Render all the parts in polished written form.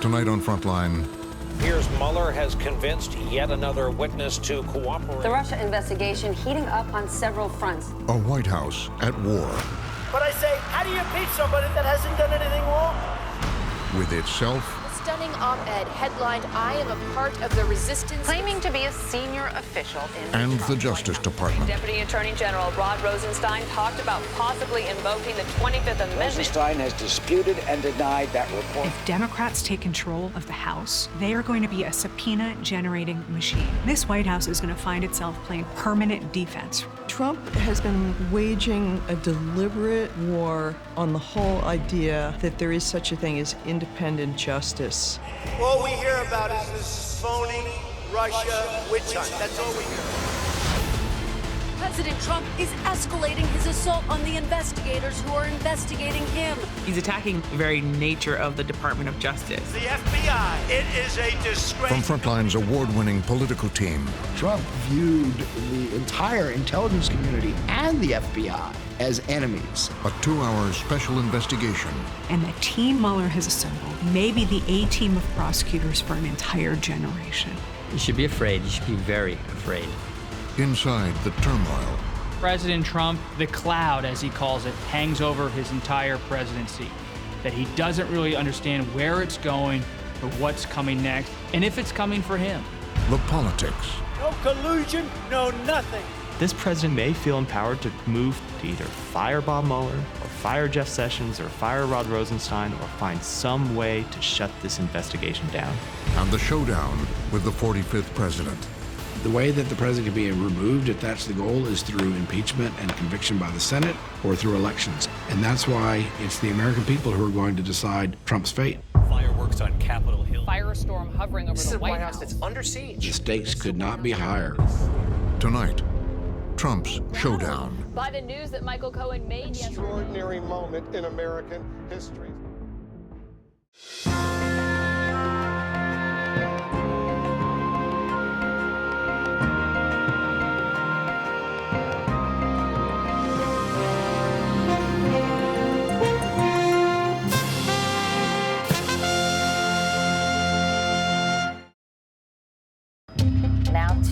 Tonight on Frontline. Here's Mueller has convinced yet another witness to cooperate. The Russia investigation heating up on several fronts. A White House at war. But I say, how do you impeach somebody that hasn't done anything wrong? With itself. A stunning op-ed headlined, "I am a part of the resistance." Claiming to be a senior official in And the Justice Department. Deputy Attorney General Rod Rosenstein talked about possibly invoking the 25th Amendment. Rosenstein has disputed and denied that report. If Democrats take control of the House, they are going to be a subpoena-generating machine. This White House is going to find itself playing permanent defense. Trump has been waging a deliberate war on the whole idea that there is such a thing as independent justice. All we hear about is this phony Russia witch hunt. That's all we hear. President Trump is escalating his assault on the investigators who are investigating him. He's attacking the very nature of the Department of Justice. The FBI, it is a disgrace. From Frontline's award-winning political team. Trump viewed the entire intelligence community and the FBI as enemies. A 2-hour special investigation. And the team Mueller has assembled may be the A-team of prosecutors for an entire generation. You should be afraid. You should be very afraid. Inside the turmoil. President Trump, the cloud, as he calls it, hangs over his entire presidency. That he doesn't really understand where it's going or what's coming next, and if it's coming for him. The politics. No collusion, no nothing. This president may feel empowered to move to either fire Bob Mueller, or fire Jeff Sessions, or fire Rod Rosenstein, or find some way to shut this investigation down. And the showdown with the 45th president. The way that the president can be removed, if that's the goal, is through impeachment and conviction by the Senate or through elections. And that's why it's the American people who are going to decide Trump's fate. Fireworks on Capitol Hill. Firestorm hovering over the White House. That's under siege. The stakes could not be higher. Tonight, Trump's showdown. By the news that Michael Cohen made yesterday. Extraordinary moment in American history.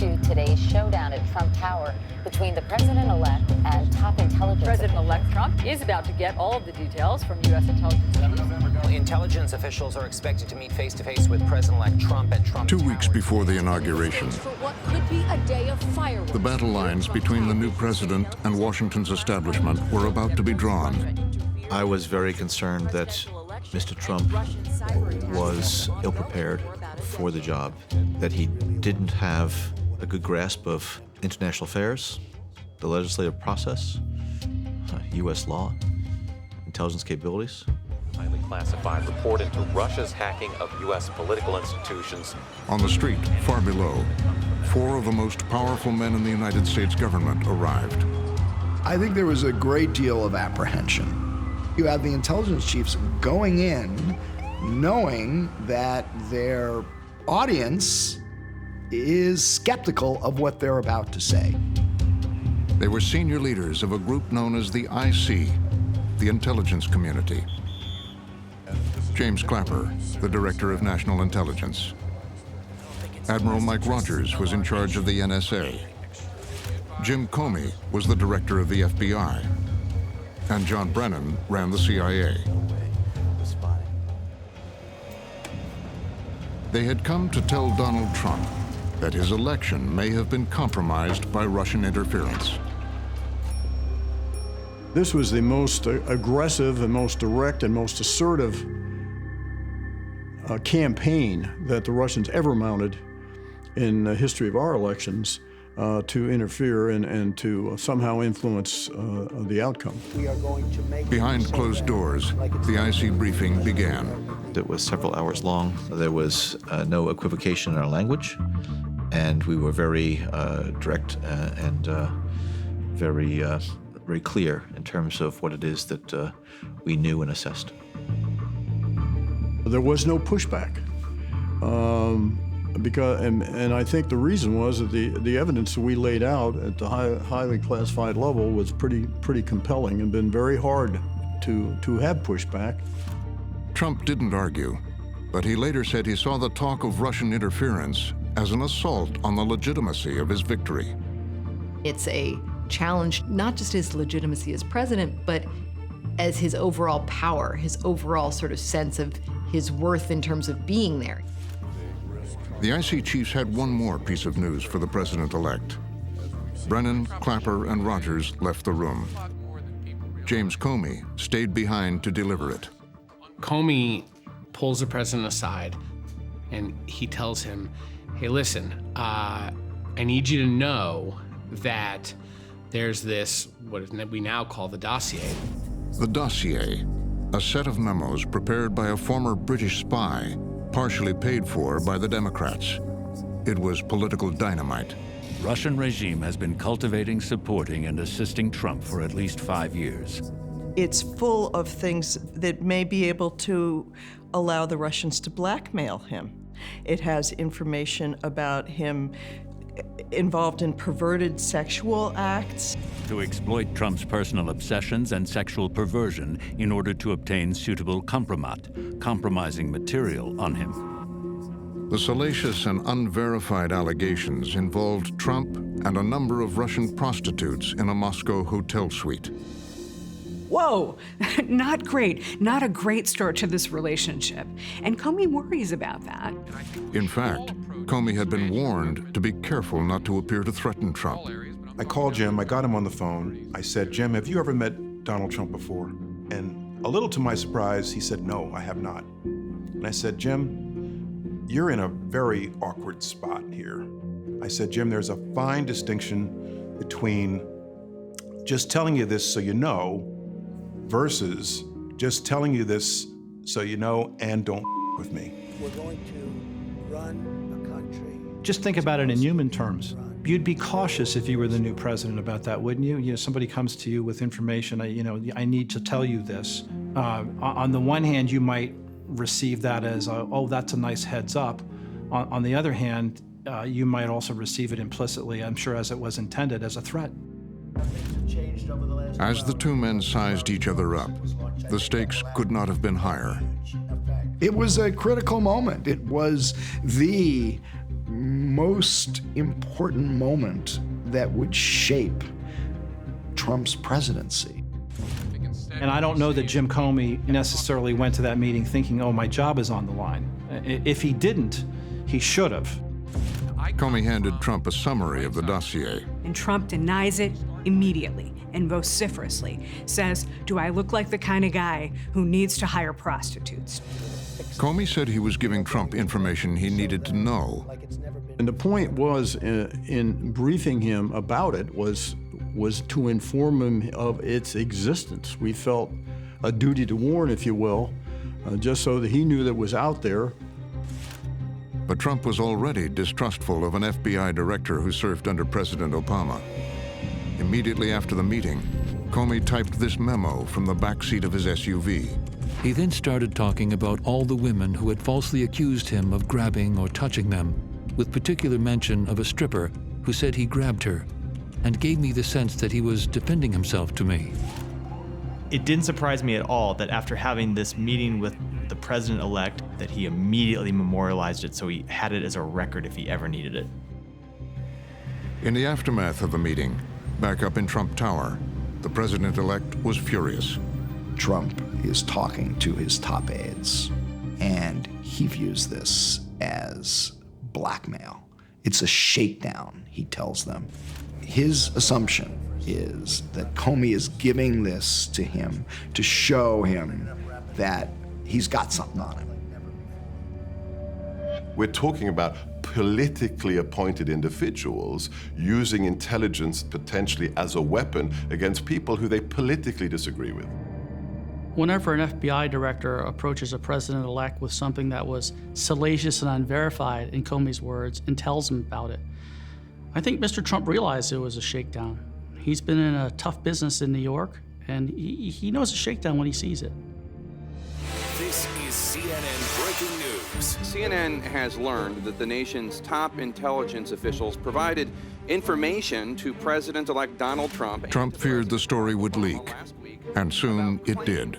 To today's showdown at Trump Tower between the president-elect and top intelligence. President-elect Trump is about to get all of the details from U.S. intelligence chiefs. Intelligence officials are expected to meet face-to-face with President-elect Trump at Trump 2 Tower. weeks before the inauguration. For what could be a day of fireworks. The battle lines between the new president and Washington's establishment were about to be drawn. I was very concerned that Mr. Trump was ill-prepared for the job, that he didn't have a good grasp of international affairs, the legislative process, U.S. law, intelligence capabilities. Highly classified report into Russia's hacking of U.S. political institutions. On the street, far below, 4 of the most powerful men in the United States government arrived. I think there was a great deal of apprehension. You have the intelligence chiefs going in knowing that their audience is skeptical of what they're about to say. They were senior leaders of a group known as the IC, the intelligence community. James Clapper, the director of national intelligence. Admiral Mike Rogers was in charge of the NSA. Jim Comey was the director of the FBI. And John Brennan ran the CIA. They had come to tell Donald Trump that his election may have been compromised by Russian interference. This was the most aggressive and most direct and most assertive campaign that the Russians ever mounted in the history of our elections to interfere and to somehow influence the outcome. We are going to make Behind closed doors, the IC briefing began. It was several hours long. There was no equivocation in our language, and we were very direct and very clear in terms of what it is that we knew and assessed. There was no pushback. And I think the reason was that the evidence that we laid out at the highly classified level was pretty compelling and been very hard to have pushback. Trump didn't argue. But he later said he saw the talk of Russian interference as an assault on the legitimacy of his victory. It's a challenge, not just his legitimacy as president, but as his overall power, his overall sort of sense of his worth in terms of being there. The IC chiefs had one more piece of news for the president-elect. Brennan, Clapper, and Rogers left the room. James Comey stayed behind to deliver it. Comey pulls the president aside and he tells him, hey, listen, I need you to know that there's this, what we now call the dossier. The dossier, a set of memos prepared by a former British spy, partially paid for by the Democrats. It was political dynamite. Russian regime has been cultivating, supporting, and assisting Trump for at least 5 years. It's full of things that may be able to allow the Russians to blackmail him. It has information about him involved in perverted sexual acts. To exploit Trump's personal obsessions and sexual perversion in order to obtain suitable compromising material on him. The salacious and unverified allegations involved Trump and a number of Russian prostitutes in a Moscow hotel suite. Whoa, not great. Not a great start to this relationship. And Comey worries about that. In fact, Comey had been warned to be careful not to appear to threaten Trump. I called Jim, I got him on the phone. I said, Jim, have you ever met Donald Trump before? And a little to my surprise, he said, no, I have not. And I said, Jim, you're in a very awkward spot here. I said, Jim, there's a fine distinction between just telling you this so you know versus just telling you this so you know and don't with me. We're going to run a country. Just think about it in human terms. You'd be cautious if you were the new president about that, wouldn't you? You know, somebody comes to you with information, I need to tell you this. On the one hand, you might receive that as, oh, that's a nice heads up. On the other hand, you might also receive it implicitly, I'm sure as it was intended, as a threat. As the two men sized each other up, the stakes could not have been higher. It was a critical moment. It was the most important moment that would shape Trump's presidency. And I don't know that Jim Comey necessarily went to that meeting thinking, oh, my job is on the line. If he didn't, he should have. Comey handed Trump a summary of the dossier. And Trump denies it immediately and vociferously, says, do I look like the kind of guy who needs to hire prostitutes? Comey said he was giving Trump information he needed to know. And the point was, in briefing him about it, was to inform him of its existence. We felt a duty to warn, if you will, just so that he knew that it was out there. But Trump was already distrustful of an FBI director who served under President Obama. Immediately after the meeting, Comey typed this memo from the backseat of his SUV. He then started talking about all the women who had falsely accused him of grabbing or touching them, with particular mention of a stripper who said he grabbed her, and gave me the sense that he was defending himself to me. It didn't surprise me at all that after having this meeting with the president-elect, that he immediately memorialized it so he had it as a record if he ever needed it. In the aftermath of the meeting, back up in Trump Tower, the president-elect was furious. Trump is talking to his top aides, and he views this as blackmail. It's a shakedown, he tells them. His assumption is that Comey is giving this to him to show him that he's got something on him. We're talking about politically appointed individuals using intelligence potentially as a weapon against people who they politically disagree with. Whenever an FBI director approaches a president-elect with something that was salacious and unverified, in Comey's words, and tells him about it, I think Mr. Trump realized it was a shakedown. He's been in a tough business in New York, and he knows a shakedown when he sees it. This is CNN Breaking News. CNN has learned that the nation's top intelligence officials provided information to President-elect Donald Trump. Trump feared the story would leak, and soon it did.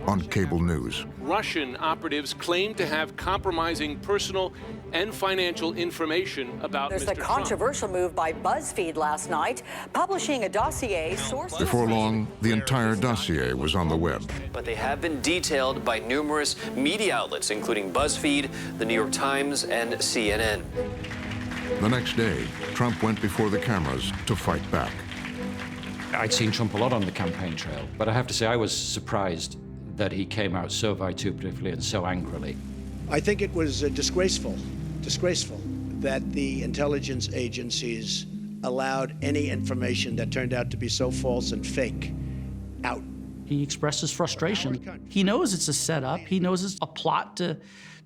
on cable news. Russian operatives claim to have compromising personal and financial information about There's Mr. the Trump. controversial move by BuzzFeed last night, publishing a dossier sources. Before long, the entire dossier was on the web. But they have been detailed by numerous media outlets, including BuzzFeed, the New York Times, and CNN. The next day, Trump went before the cameras to fight back. I'd seen Trump a lot on the campaign trail, but I have to say I was surprised that he came out so vituperatively and so angrily. I think it was disgraceful that the intelligence agencies allowed any information that turned out to be so false and fake out. He expresses frustration. He knows it's a setup. He knows it's a plot to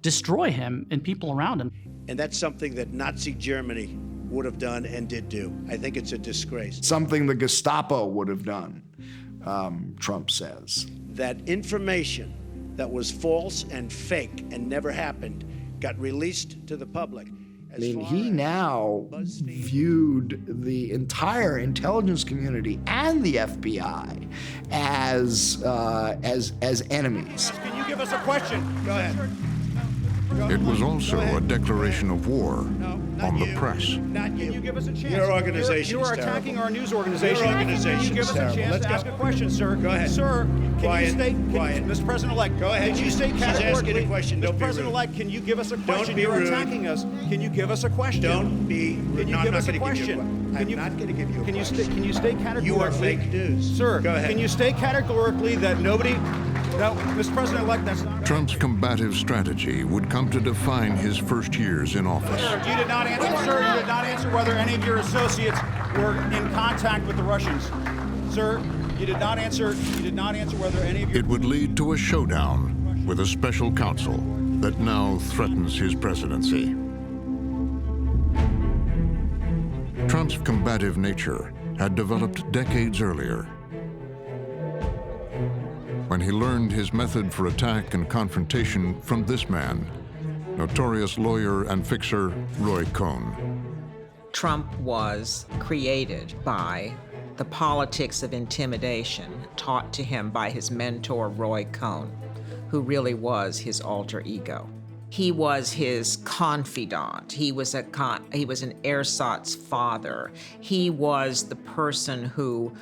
destroy him and people around him. And that's something that Nazi Germany would have done and did do. I think it's a disgrace. Something the Gestapo would have done, Trump says. That information that was false and fake and never happened got released to the public. I mean, he now viewed the entire intelligence community and the FBI as enemies. Can you give us a question? Go ahead. It was also a declaration of war on the press. Not you. Can you give us a chance? Your organization You are attacking our news organization. Your organization Can you give us a chance to ask a question, sir? Go ahead. Sir, can you state, Mr. President-elect, go ahead. Can you state She's asking categorically, a question. Don't Mr. be rude. President-elect, can you give us a question? Don't be You're rude. attacking us. Can you give us a question? Don't be rude. Can you No, give I'm us not a gonna give you question? I'm not going to give you a question. Can you state categorically? You are fake news. Sir, go ahead. can you state categorically that nobody... No, Mr. President-elect, that's not... Trump's combative strategy would come to define his first years in office. Sir, you did not answer, sir, you did not answer whether any of your associates were in contact with the Russians. Sir, you did not answer whether any of your... It would lead to a showdown with a special counsel that now threatens his presidency. Trump's combative nature had developed decades earlier, when he learned his method for attack and confrontation from this man, notorious lawyer and fixer Roy Cohn. Trump was created by the politics of intimidation taught to him by his mentor, Roy Cohn, who really was his alter ego. He was his confidant. He was an ersatz father. He was the person who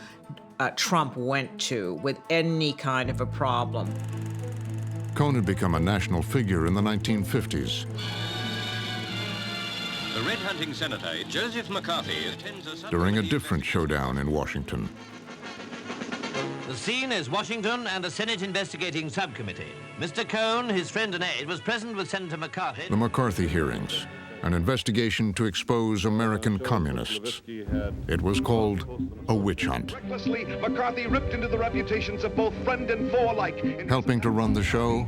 Trump went to with any kind of a problem. Cohn had become a national figure in the 1950s. The red hunting senator, Joseph McCarthy, attends a... During a different showdown in Washington. The scene is Washington and a Senate investigating subcommittee. Mr. Cohn, his friend and aide, was present with Senator McCarthy. The McCarthy hearings, an investigation to expose American communists. It was called a witch hunt. Recklessly, McCarthy ripped into the reputations of both friend and foe alike. Helping to run the show,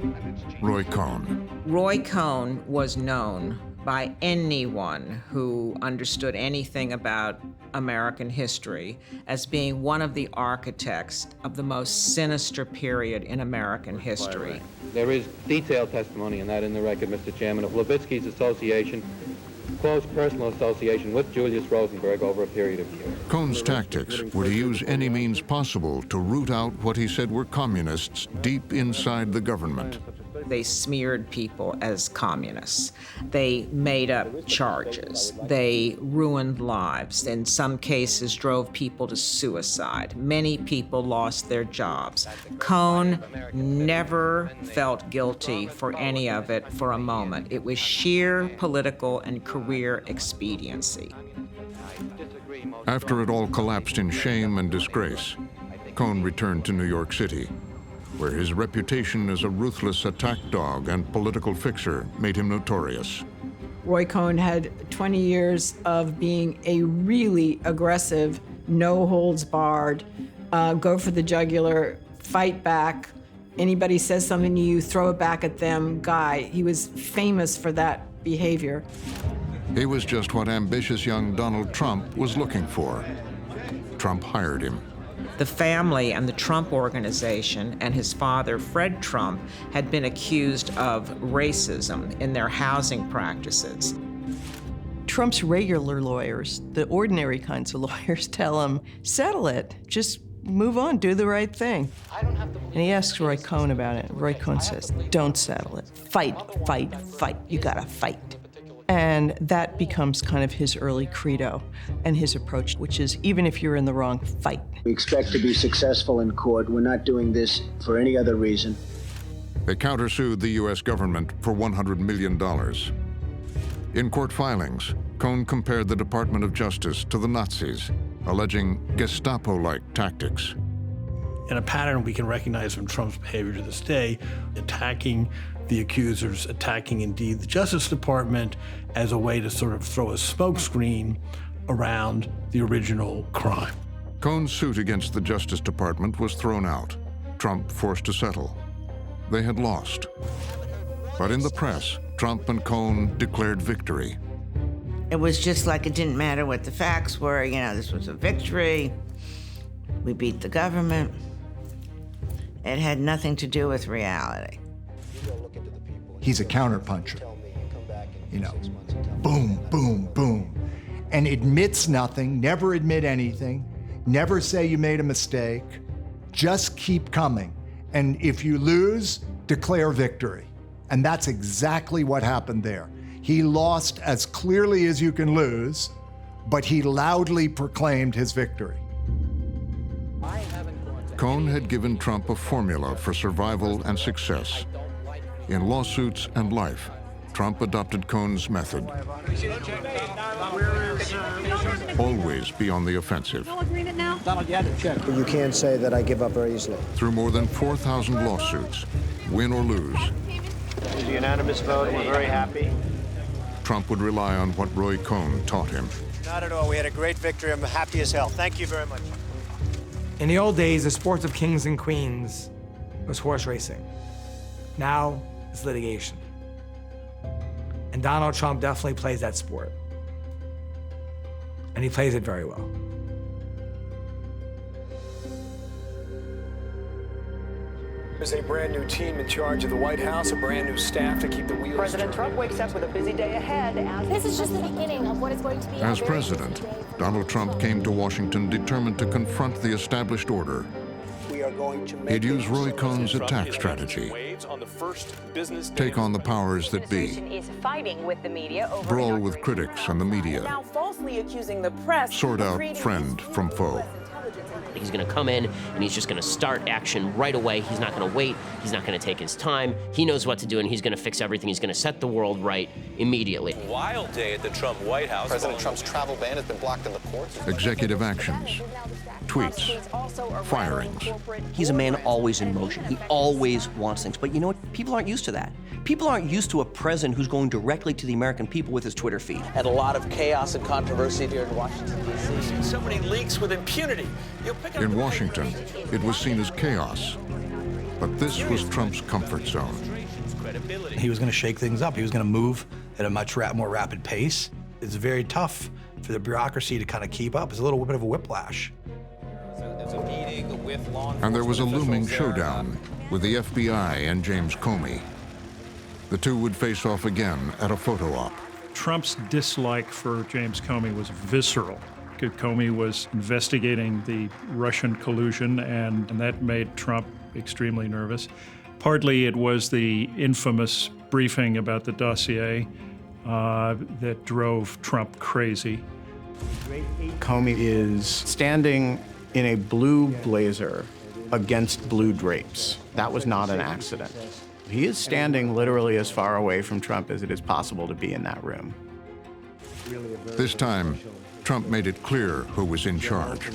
Roy Cohn. Roy Cohn was known by anyone who understood anything about American history as being one of the architects of the most sinister period in American history. There is detailed testimony in the record, Mr. Chairman, of Levitsky's association, close personal association with Julius Rosenberg over a period of years. Cohn's tactics were to use any means possible to root out what he said were communists deep inside the government. They smeared people as communists. They made up charges. They ruined lives. In some cases, drove people to suicide. Many people lost their jobs. Cohn never felt guilty for any of it for a moment. It was sheer political and career expediency. After it all collapsed in shame and disgrace, Cohn returned to New York City, where his reputation as a ruthless attack dog and political fixer made him notorious. Roy Cohn had 20 years of being a really aggressive, no holds barred, go for the jugular, fight back. Anybody says something to you, throw it back at them guy. He was famous for that behavior. He was just what ambitious young Donald Trump was looking for. Trump hired him. The family and the Trump Organization and his father, Fred Trump, had been accused of racism in their housing practices. Trump's regular lawyers, the ordinary kinds of lawyers, tell him, settle it. Just move on, do the right thing. And he asks Roy Cohn about it. Roy Cohn says, don't settle it. Fight, fight, fight. You gotta fight. And that becomes kind of his early credo and his approach, which is even if you're in the wrong, fight. We expect to be successful in court. We're not doing this for any other reason. They countersued the U.S. government for $100 million. In court filings, Cohn compared the Department of Justice to the Nazis, alleging Gestapo-like tactics. And a pattern we can recognize from Trump's behavior to this day, attacking the accusers, attacking indeed the Justice Department as a way to sort of throw a smokescreen around the original crime. Cohn's suit against the Justice Department was thrown out. Trump forced to settle. They had lost. But in the press, Trump and Cohn declared victory. It was just like it didn't matter what the facts were. You know, this was a victory. We beat the government. It had nothing to do with reality. He's a counterpuncher. You know, boom, boom, boom. And admits nothing, never admit anything, never say you made a mistake, just keep coming. And if you lose, declare victory. And that's exactly what happened there. He lost as clearly as you can lose, but he loudly proclaimed his victory. Cohn had given Trump a formula for survival and success. In lawsuits and life, Trump adopted Cohn's method. Always be on the offensive. No agreement now? Donald, you had to check. You can't say that I give up very easily. Through more than 4,000 lawsuits, win or lose, It was a unanimous vote. We're very happy. Trump would rely on what Roy Cohn taught him. Not at all. We had a great victory. I'm happy as hell. Thank you very much. In the old days, the sports of kings and queens was horse racing. Now it's litigation. And Donald Trump definitely plays that sport. And he plays it very well. There's a brand new team in charge of the White House, a brand new staff to keep the wheels President Trump wakes up with a busy day ahead. This is just the beginning of what is going to be. As president, Donald Trump came to Washington determined to confront the established order. We are going to make He'd use Roy Cohn's attack strategy. Take on the powers that be. Is fighting with the media over Brawl with critics and the media. now falsely accusing the press. Sort out friend from foe. He's going to come in and he's just going to start action right away. He's not going to wait. He's not going to take his time. He knows what to do and he's going to fix everything. He's going to set the world right immediately. Wild day at the Trump White House. President Trump's travel ban has been blocked in the courts. Executive actions, tweets, firings. He's a man always in motion. He always wants things. But you know what? People aren't used to that. People aren't used to a president who's going directly to the American people with his Twitter feed. Had a lot of chaos and controversy here in Washington, D.C. So many leaks with impunity. In Washington, it was seen as chaos. But this was Trump's comfort zone. He was going to shake things up. He was going to move at a much more rapid pace. It's very tough for the bureaucracy to kind of keep up. It's a little bit of a whiplash. And there was a looming showdown with the FBI and James Comey. The two would face off again at a photo op. Trump's dislike for James Comey was visceral. Comey was investigating the Russian collusion, and that made Trump extremely nervous. Partly it was the infamous briefing about the dossier that drove Trump crazy. Comey is standing in a blue blazer against blue drapes. That was not an accident. He is standing literally as far away from Trump as it is possible to be in that room. This time, Trump made it clear who was in charge.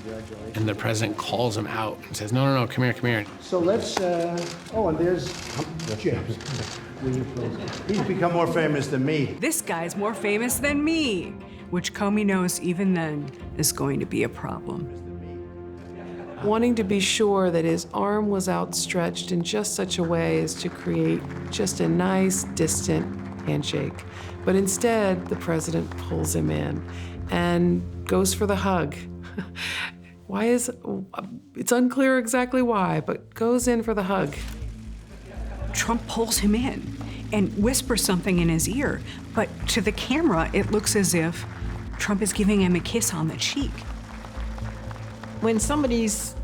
And the president calls him out and says, no, no, no, come here, come here. So let's, oh, and there's James. He's become more famous than me. This guy's more famous than me, which Comey knows even then is going to be a problem. Wanting to be sure that his arm was outstretched in just such a way as to create just a nice, distant handshake. But instead, the president pulls him in and goes for the hug. It's unclear exactly why, but goes in for the hug. Trump pulls him in and whispers something in his ear, but to the camera, it looks as if Trump is giving him a kiss on the cheek. When somebody's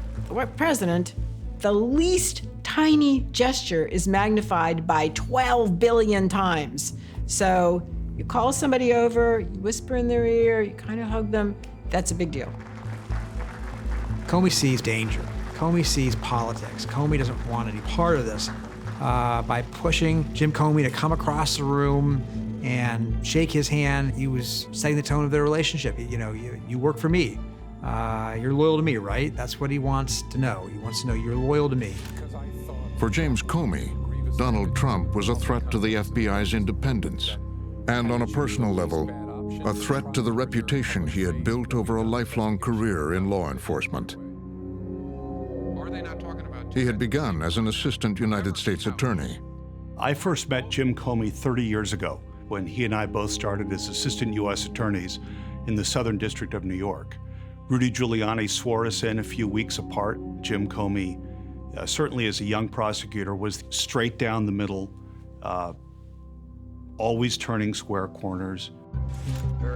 president, the least tiny gesture is magnified by 12 billion times. So you call somebody over, you whisper in their ear, you kind of hug them, that's a big deal. Comey sees danger. Comey sees politics. Comey doesn't want any part of this. By pushing Jim Comey to come across the room and shake his hand, he was setting the tone of their relationship. You know, you work for me. You're loyal to me, right? That's what he wants to know. He wants to know you're loyal to me. For James Comey, Donald Trump was a threat to the FBI's independence, and on a personal level, a threat to the reputation he had built over a lifelong career in law enforcement. He had begun as an assistant United States attorney. I first met Jim Comey 30 years ago when he and I both started as assistant U.S. attorneys in the Southern District of New York. Rudy Giuliani swore us in a few weeks apart. Jim Comey, certainly as a young prosecutor, was straight down the middle, always turning square corners.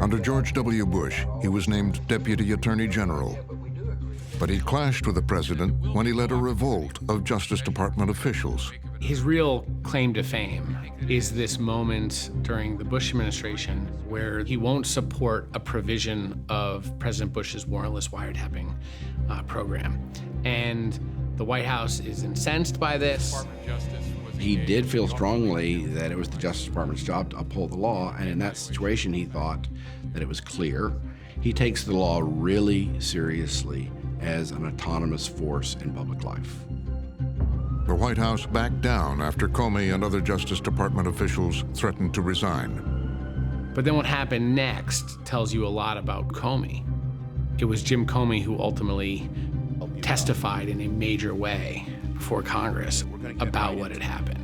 Under George W. Bush, he was named Deputy Attorney General. But he clashed with the president when he led a revolt of Justice Department officials. His real claim to fame is this moment during the Bush administration where he won't support a provision of President Bush's warrantless wiretapping program. And the White House is incensed by this. He did feel strongly that it was the Justice Department's job to uphold the law, and in that situation he thought that it was clear. He takes the law really seriously as an autonomous force in public life. The White House backed down after Comey and other Justice Department officials threatened to resign. But then what happened next tells you a lot about Comey. It was Jim Comey who ultimately testified in a major way before Congress about what had happened.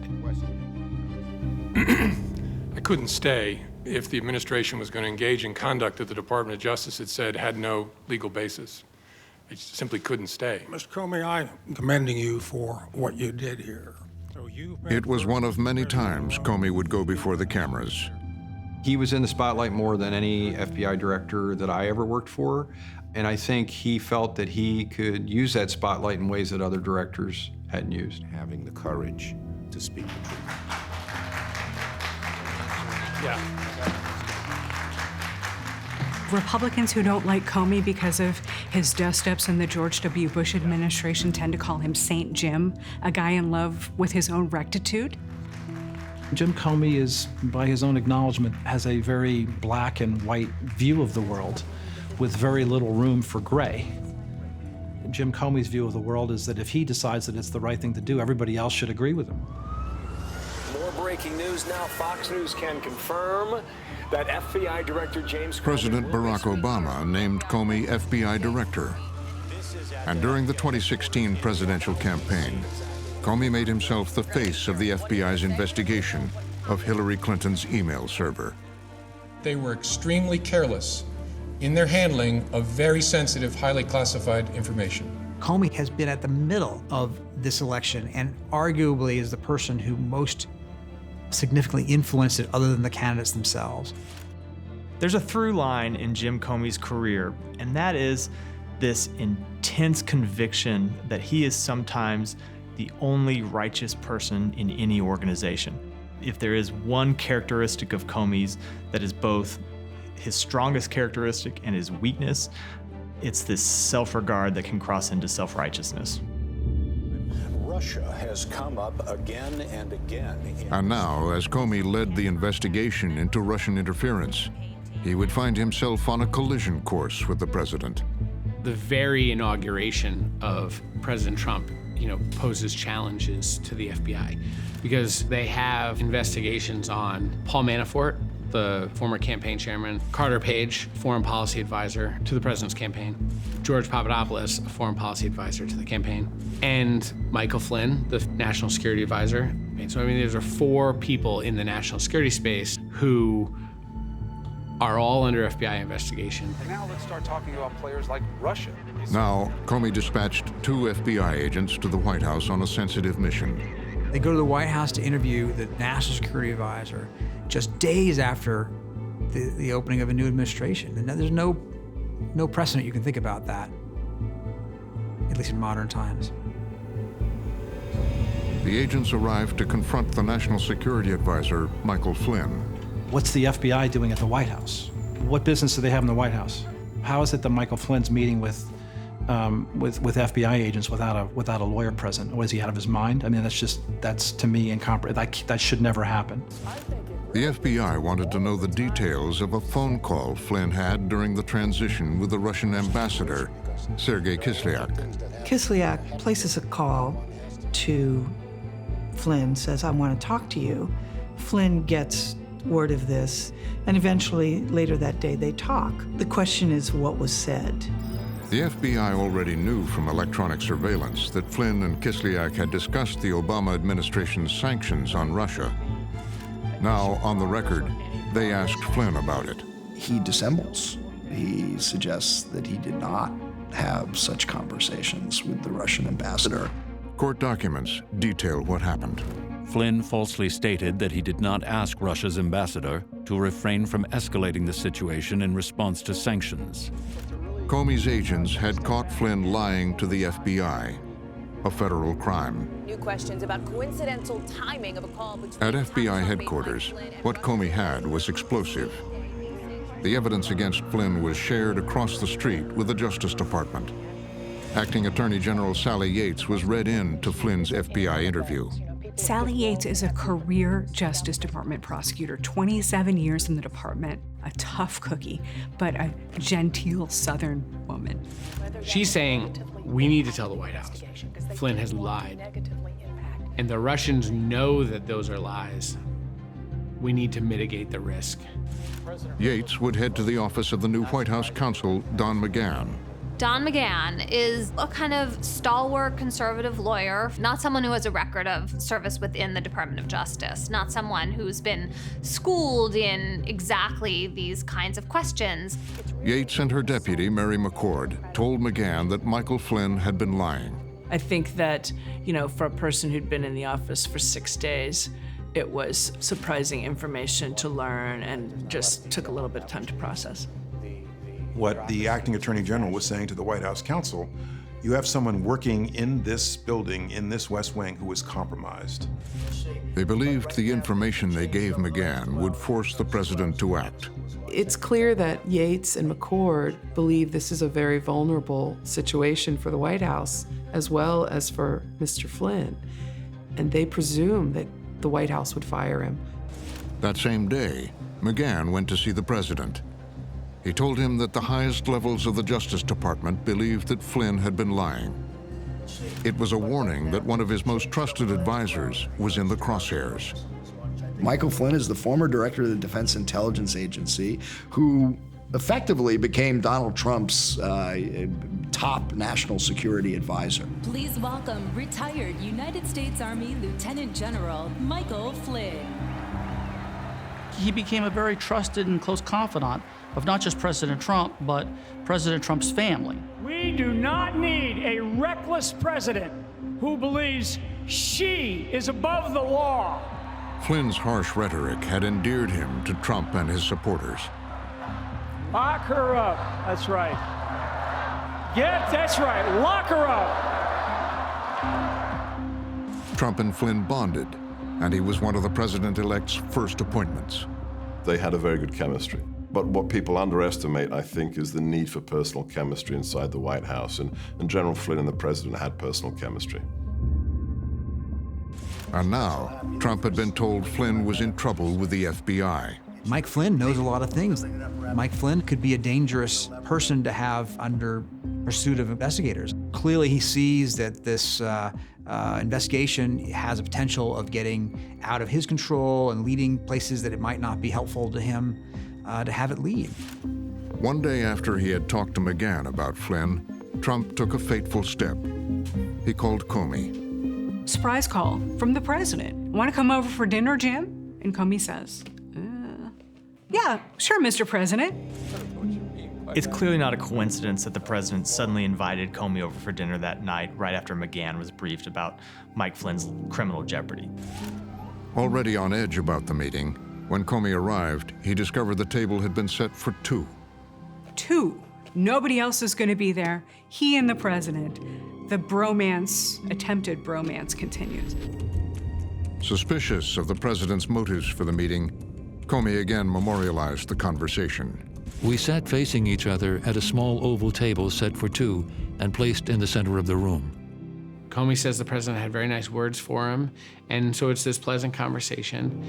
I couldn't stay if the administration was going to engage in conduct that the Department of Justice had said had no legal basis. I simply couldn't stay. Mr. Comey, I'm commending you for what you did here. It was one of many times Comey would go before the cameras. He was in the spotlight more than any FBI director that I ever worked for, and I think he felt that he could use that spotlight in ways that other directors hadn't used. Having the courage to speak the truth. Yeah. Republicans who don't like Comey because of his dust-ups in the George W. Bush administration tend to call him Saint Jim, a guy in love with his own rectitude. Jim Comey is, by his own acknowledgement, has a very black and white view of the world with very little room for gray. Jim Comey's view of the world is that if he decides that it's the right thing to do, everybody else should agree with him. More breaking news now. Fox News can confirm that FBI Director James President Barack Obama named Comey FBI Director. And during the 2016 presidential campaign, Comey made himself the face of the FBI's investigation of Hillary Clinton's email server. They were extremely careless in their handling of very sensitive, highly classified information. Comey has been at the middle of this election and arguably is the person who most significantly influenced it other than the candidates themselves. There's a through line in Jim Comey's career, and that is this intense conviction that he is sometimes the only righteous person in any organization. If there is one characteristic of Comey's that is both his strongest characteristic and his weakness, it's this self-regard that can cross into self-righteousness. Russia has come up again and again. And now, as Comey led the investigation into Russian interference, he would find himself on a collision course with the president. The very inauguration of President Trump, poses challenges to the FBI because they have investigations on Paul Manafort, the former campaign chairman, Carter Page, foreign policy advisor to the president's campaign, George Papadopoulos, a foreign policy advisor to the campaign, and Michael Flynn, the national security advisor. And so, these are four people in the national security space who are all under FBI investigation. And now let's start talking about players like Russia. Now, Comey dispatched 2 FBI agents to the White House on a sensitive mission. They go to the White House to interview the national security advisor just days after the opening of a new administration. And there's no precedent you can think about that. at least in modern times. The agents arrived to confront the National Security Advisor, Michael Flynn. What's the FBI doing at the White House? What business do they have in the White House? How is it that Michael Flynn's meeting with FBI agents without a lawyer present? Was he out of his mind? I mean, that's to me incomprehensible. That should never happen. The FBI wanted to know the details of a phone call Flynn had during the transition with the Russian ambassador, Sergei Kislyak. Kislyak places a call to Flynn, says, I want to talk to you. Flynn gets word of this, and eventually, later that day, they talk. The question is, what was said? The FBI already knew from electronic surveillance that Flynn and Kislyak had discussed the Obama administration's sanctions on Russia. Now, on the record, they asked Flynn about it. He dissembles. He suggests that he did not have such conversations with the Russian ambassador. Court documents detail what happened. Flynn falsely stated that he did not ask Russia's ambassador to refrain from escalating the situation in response to sanctions. Comey's agents had caught Flynn lying to the FBI, a federal crime. New questions about coincidental timing of a call between At FBI headquarters, what Comey had was explosive. The evidence against Flynn was shared across the street with the Justice Department. Acting Attorney General Sally Yates was read in to Flynn's FBI interview. Sally Yates is a career Justice Department prosecutor, 27 years in the department, a tough cookie, but a genteel Southern woman. She's saying, we need to tell the White House. Flynn has lied. And the Russians know that those are lies. We need to mitigate the risk. Yates would head to the office of the new White House counsel, Don McGahn. Don McGahn is a kind of stalwart conservative lawyer, not someone who has a record of service within the Department of Justice, not someone who's been schooled in exactly these kinds of questions. Yates and her deputy, Mary McCord, told McGahn that Michael Flynn had been lying. I think that, for a person who'd been in the office for 6 days, it was surprising information to learn and just took a little bit of time to process. What the acting attorney general was saying to the White House counsel, you have someone working in this building, in this West Wing, who is compromised. They believed the information they gave McGahn would force the president to act. It's clear that Yates and McCord believe this is a very vulnerable situation for the White House, as well as for Mr. Flynn. And they presume that the White House would fire him. That same day, McGahn went to see the president. He told him that the highest levels of the Justice Department believed that Flynn had been lying. It was a warning that one of his most trusted advisors was in the crosshairs. Michael Flynn is the former director of the Defense Intelligence Agency, who effectively became Donald Trump's top national security advisor. Please welcome retired United States Army Lieutenant General Michael Flynn. He became a very trusted and close confidant of not just President Trump, but President Trump's family. We do not need a reckless president who believes she is above the law. Flynn's harsh rhetoric had endeared him to Trump and his supporters. Lock her up. That's right. That's right. Lock her up. Trump and Flynn bonded, and he was one of the president-elect's first appointments. They had a very good chemistry. But what people underestimate, I think, is the need for personal chemistry inside the White House. And General Flynn and the president had personal chemistry. And now, Trump had been told Flynn was in trouble with the FBI. Mike Flynn knows a lot of things. Mike Flynn could be a dangerous person to have under pursuit of investigators. Clearly, he sees that this investigation has a potential of getting out of his control and leading places that it might not be helpful to him to have it lead. One day after he had talked to McGahn about Flynn, Trump took a fateful step. He called Comey. Surprise call from the president. Want to come over for dinner, Jim? And Comey says, yeah, sure, Mr. President. It's clearly not a coincidence that the president suddenly invited Comey over for dinner that night, right after McGahn was briefed about Mike Flynn's criminal jeopardy. Already on edge about the meeting, when Comey arrived, he discovered the table had been set for two. Two. Nobody else is going to be there. He and the president. The bromance, attempted bromance, continues. Suspicious of the president's motives for the meeting, Comey again memorialized the conversation. We sat facing each other at a small oval table set for two and placed in the center of the room. Comey says the president had very nice words for him, and so it's this pleasant conversation.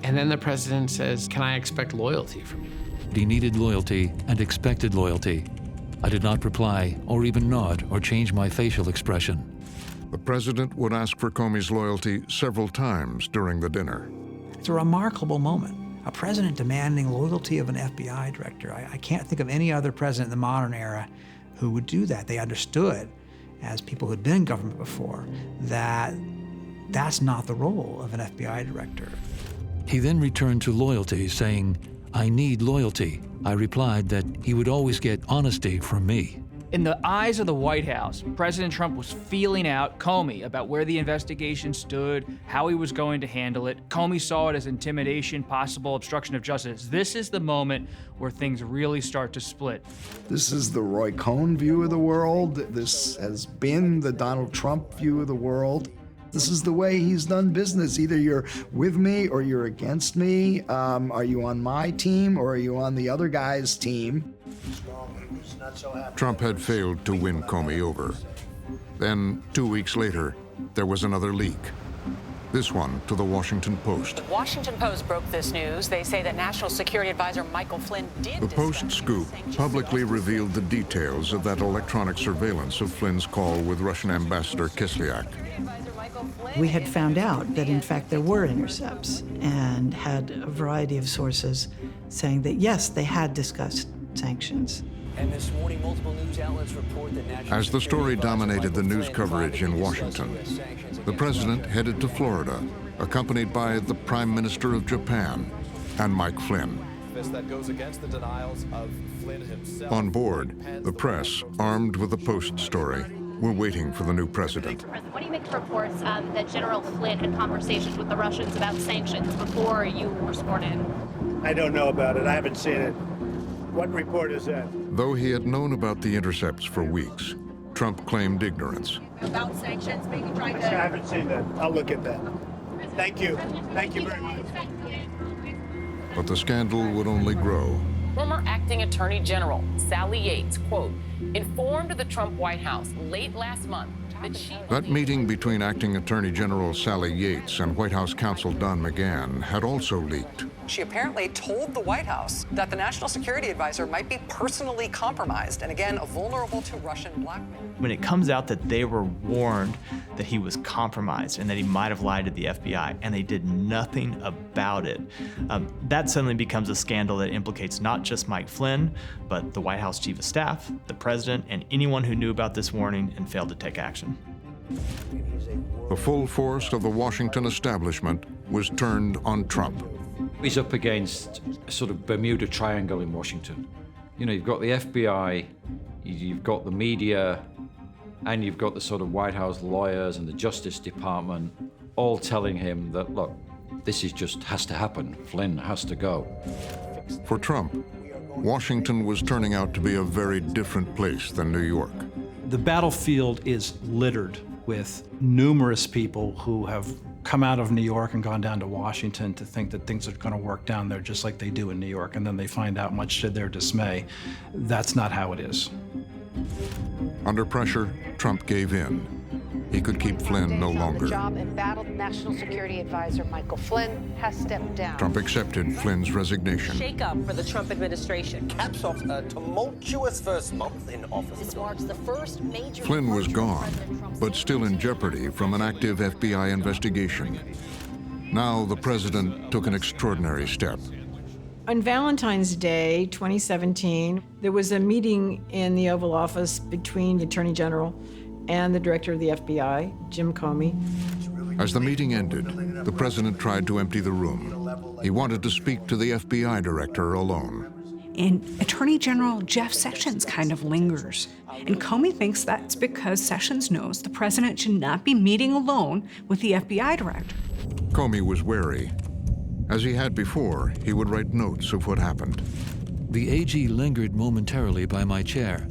And then the president says, "Can I expect loyalty from you?" He needed loyalty and expected loyalty. I did not reply or even nod or change my facial expression. The president would ask for Comey's loyalty several times during the dinner. It's a remarkable moment. A president demanding loyalty of an FBI director. I can't think of any other president in the modern era who would do that. They understood, as people who'd been in government before, that that's not the role of an FBI director. He then returned to loyalty, saying, "I need loyalty." I replied that he would always get honesty from me. In the eyes of the White House, President Trump was feeling out Comey about where the investigation stood, how he was going to handle it. Comey saw it as intimidation, possible obstruction of justice. This is the moment where things really start to split. This is the Roy Cohn view of the world. This has been the Donald Trump view of the world. This is the way he's done business. Either you're with me or you're against me. Are you on my team or are you on the other guy's team? Trump had failed to win Comey over. Then, 2 weeks later, there was another leak. This one to the Washington Post. The Washington Post broke this news. They say that National Security Advisor Michael Flynn did The Post scoop publicly revealed the details of that electronic surveillance of Flynn's call with Russian Ambassador Kislyak. We had found out that, in fact, there were intercepts and had a variety of sources saying that, yes, they had discussed sanctions. And this morning, multiple news outlets report that As the story dominated the news coverage in Washington, the president headed to Florida, accompanied by the Prime Minister of Japan and Mike Flynn. That goes against the denials of Flynn himself. On board, the press, armed with the Post story, were waiting for the new president. What do you make of reports that General Flynn had conversations with the Russians about sanctions before you were sworn in? I don't know about it. I haven't seen it. What report is that? Though he had known about the intercepts for weeks, Trump claimed ignorance. About sanctions, maybe trying to... I haven't seen that. I'll look at that. Thank you. Thank you very much. But the scandal would only grow. Former acting attorney general Sally Yates, quote, informed the Trump White House late last month that she... That meeting between acting attorney general Sally Yates and White House counsel Don McGahn had also leaked. She apparently told the White House that the National Security Advisor might be personally compromised and, again, vulnerable to Russian blackmail. When it comes out that they were warned that he was compromised and that he might have lied to the FBI, and they did nothing about it, that suddenly becomes a scandal that implicates not just Mike Flynn, but the White House Chief of Staff, the President, and anyone who knew about this warning and failed to take action. The full force of the Washington establishment was turned on Trump. He's up against a sort of Bermuda Triangle in Washington. You know, you've got the FBI, you've got the media, and you've got the sort of White House lawyers and the Justice Department all telling him that, look, this is just has to happen. Flynn has to go. For Trump, Washington was turning out to be a very different place than New York. The battlefield is littered with numerous people who have come out of New York and gone down to Washington to think that things are going to work down there just like they do in New York, and then they find out, much to their dismay, that's not how it is. Under pressure, Trump gave in. He could keep Flynn no longer. Job embattled National Security Advisor Michael Flynn has stepped down. Trump accepted Flynn's resignation. Shake-up for the Trump administration. Caps off a tumultuous first month in office. This marks the first major... Flynn was gone, but still in jeopardy from an active FBI investigation. Now the president took an extraordinary step. On Valentine's Day, 2017, there was a meeting in the Oval Office between the Attorney General and the Director of the FBI, Jim Comey. As the meeting ended, the president tried to empty the room. He wanted to speak to the FBI director alone. And Attorney General Jeff Sessions kind of lingers. And Comey thinks that's because Sessions knows the president should not be meeting alone with the FBI director. Comey was wary. As he had before, he would write notes of what happened. The AG lingered momentarily by my chair.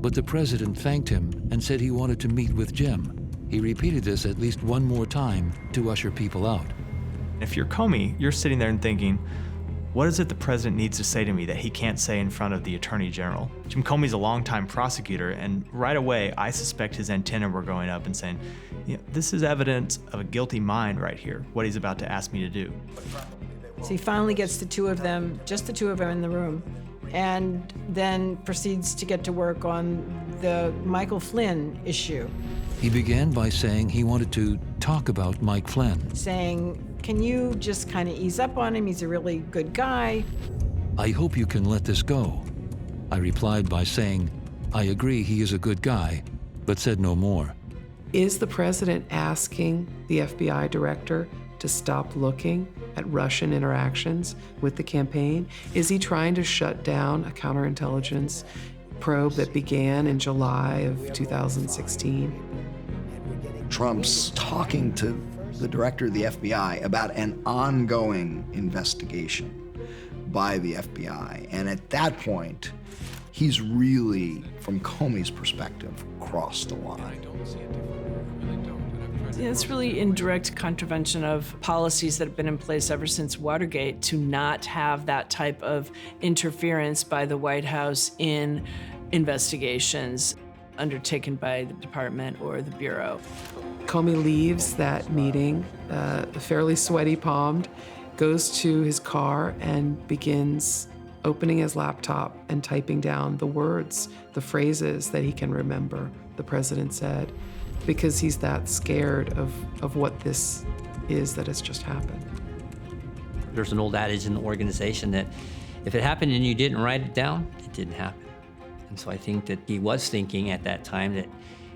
But the president thanked him and said he wanted to meet with Jim. He repeated this at least one more time to usher people out. If you're Comey, you're sitting there and thinking, what is it the president needs to say to me that he can't say in front of the attorney general? Jim Comey's a longtime prosecutor, and right away, I suspect his antenna were going up and saying, this is evidence of a guilty mind right here, what he's about to ask me to do. So he finally gets the two of them, just the two of them in the room, and then proceeds to get to work on the Michael Flynn issue. He began by saying he wanted to talk about Mike Flynn. Saying, can you just kind of ease up on him? He's a really good guy. I hope you can let this go. I replied by saying, I agree he is a good guy, but said no more. Is the president asking the FBI director to stop looking at Russian interactions with the campaign? Is he trying to shut down a counterintelligence probe that began in July of 2016? Trump's talking to the director of the FBI about an ongoing investigation by the FBI. And at that point, he's really, from Comey's perspective, crossed the line. It's really in direct contravention of policies that have been in place ever since Watergate to not have that type of interference by the White House in investigations undertaken by the department or the Bureau. Comey leaves that meeting, fairly sweaty palmed, goes to his car and begins opening his laptop and typing down the words, the phrases that he can remember the president said, because he's that scared of what this is that has just happened. There's an old adage in the organization that if it happened and you didn't write it down, it didn't happen. And so I think that he was thinking at that time that,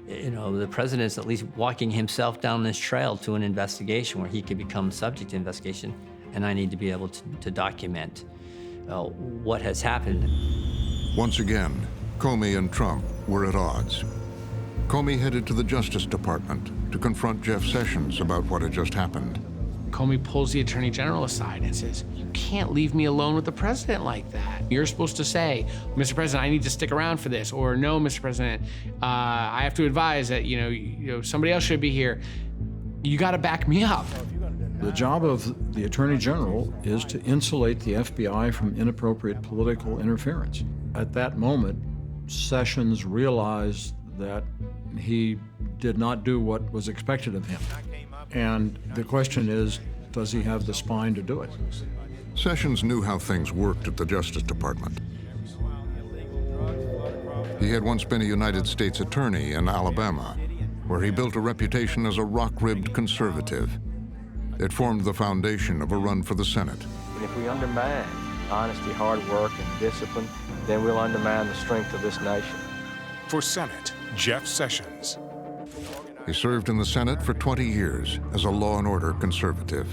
the president's at least walking himself down this trail to an investigation where he could become subject to investigation, and I need to be able to document what has happened. Once again, Comey and Trump were at odds. Comey headed to the Justice Department to confront Jeff Sessions about what had just happened. Comey pulls the Attorney General aside and says, you can't leave me alone with the president like that. You're supposed to say, Mr. President, I need to stick around for this, or no, Mr. President, I have to advise that, somebody else should be here. You gotta back me up. The job of the Attorney General is to insulate the FBI from inappropriate political interference. At that moment, Sessions realized that he did not do what was expected of him. And the question is, does he have the spine to do it? Sessions knew how things worked at the Justice Department. He had once been a United States attorney in Alabama, where he built a reputation as a rock-ribbed conservative. It formed the foundation of a run for the Senate. And if we undermine honesty, hard work, and discipline, then we'll undermine the strength of this nation. For Senate, Jeff Sessions. He served in the Senate for 20 years as a law and order conservative.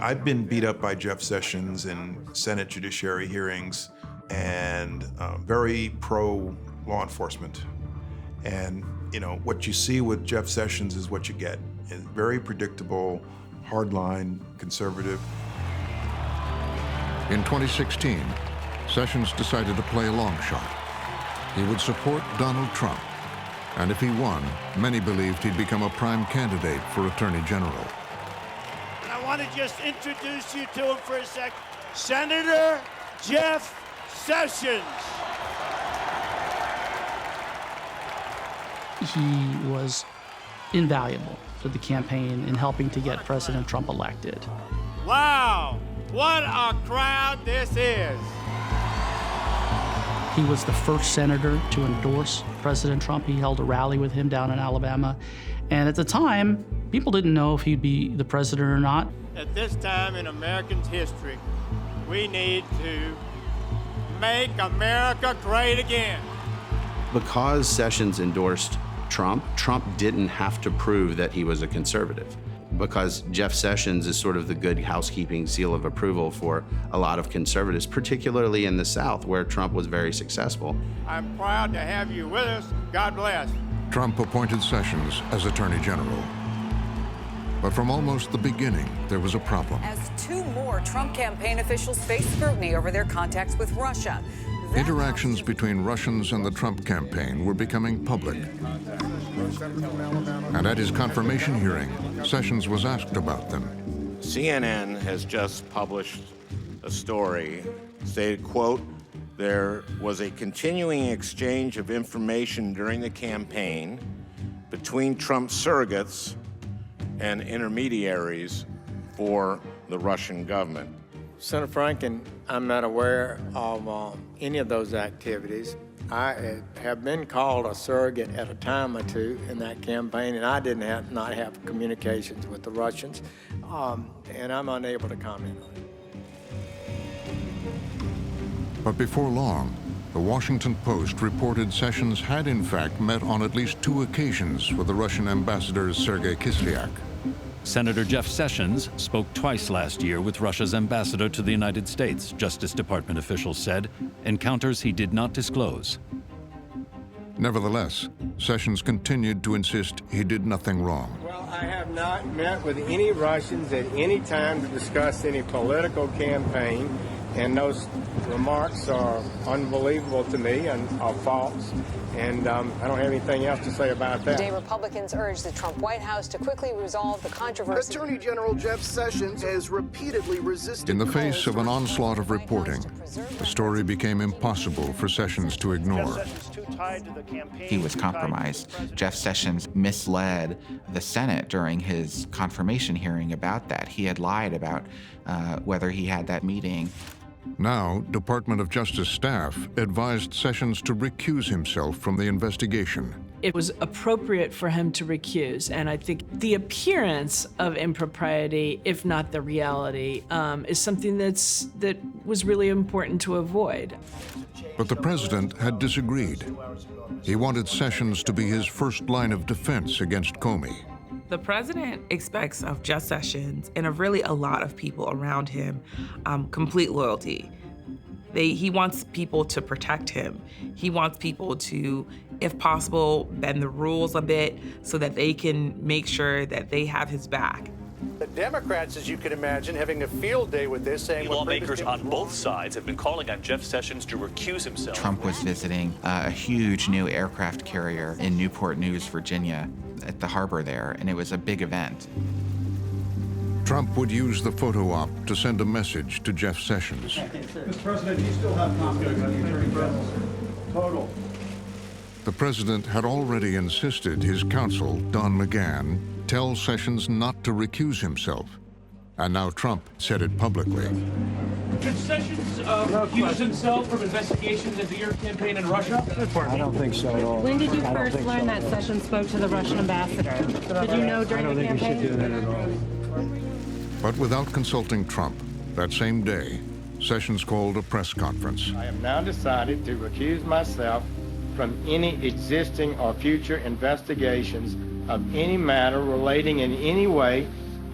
I've been beat up by Jeff Sessions in Senate judiciary hearings and very pro-law enforcement. And, what you see with Jeff Sessions is what you get. It's very predictable, hardline, conservative. In 2016, Sessions decided to play a long shot. He would support Donald Trump. And if he won, many believed he'd become a prime candidate for Attorney General. I want to just introduce you to him for a sec. Senator Jeff Sessions. He was invaluable to the campaign in helping to get President Trump elected. Wow, what a crowd this is. He was the first senator to endorse President Trump. He held a rally with him down in Alabama. And at the time, people didn't know if he'd be the president or not. At this time in Americans' history, we need to make America great again. Because Sessions endorsed Trump, Trump didn't have to prove that he was a conservative. Because Jeff Sessions is sort of the good housekeeping seal of approval for a lot of conservatives, particularly in the South, where Trump was very successful. I'm proud to have you with us. God bless. Trump appointed Sessions as Attorney General. But from almost the beginning, there was a problem. As two more Trump campaign officials face scrutiny over their contacts with Russia. Interactions between Russians and the Trump campaign were becoming public. And at his confirmation hearing, Sessions was asked about them. CNN has just published a story, stated, quote, there was a continuing exchange of information during the campaign between Trump surrogates and intermediaries for the Russian government. Senator Franken, I'm not aware of any of those activities. I have been called a surrogate at a time or two in that campaign, and I did not have communications with the Russians, and I'm unable to comment on it. But before long, the Washington Post reported Sessions had in fact met on at least 2 occasions with the Russian ambassador Sergei Kislyak. Senator Jeff Sessions spoke twice last year with Russia's ambassador to the United States, Justice Department officials said, encounters he did not disclose. Nevertheless, Sessions continued to insist he did nothing wrong. Well, I have not met with any Russians at any time to discuss any political campaign, and those remarks are unbelievable to me and are false. And I don't have anything else to say about that. Today, Republicans urged the Trump White House to quickly resolve the controversy. Attorney General Jeff Sessions has repeatedly resisted. In the face of an onslaught of reporting, the story became impossible for Sessions to ignore. He was compromised. Jeff Sessions misled the Senate during his confirmation hearing about that. He had lied about whether he had that meeting. Now, Department of Justice staff advised Sessions to recuse himself from the investigation. It was appropriate for him to recuse, and I think the appearance of impropriety, if not the reality, is something that was really important to avoid. But the president had disagreed. He wanted Sessions to be his first line of defense against Comey. The president expects of Jeff Sessions and of really a lot of people around him complete loyalty. He wants people to protect him. He wants people to, if possible, bend the rules a bit so that they can make sure that they have his back. The Democrats, as you can imagine, having a field day with this, saying lawmakers on both sides have been calling on Jeff Sessions to recuse himself. Trump was visiting a huge new aircraft carrier in Newport News, Virginia, at the harbor there, and it was a big event. Trump would use the photo op to send a message to Jeff Sessions. Mr. President, do you still have confidence in the Attorney General? Total. The president had already insisted his counsel, Don McGahn, tell Sessions not to recuse himself. And now Trump said it publicly. Did Sessions recuse himself from investigations into your campaign in Russia? I don't think so at all. When did you first learn that Sessions spoke to the Russian ambassador? Did you know during the campaign? I don't think he should do that at all. But without consulting Trump, that same day, Sessions called a press conference. I have now decided to recuse myself from any existing or future investigations of any matter relating in any way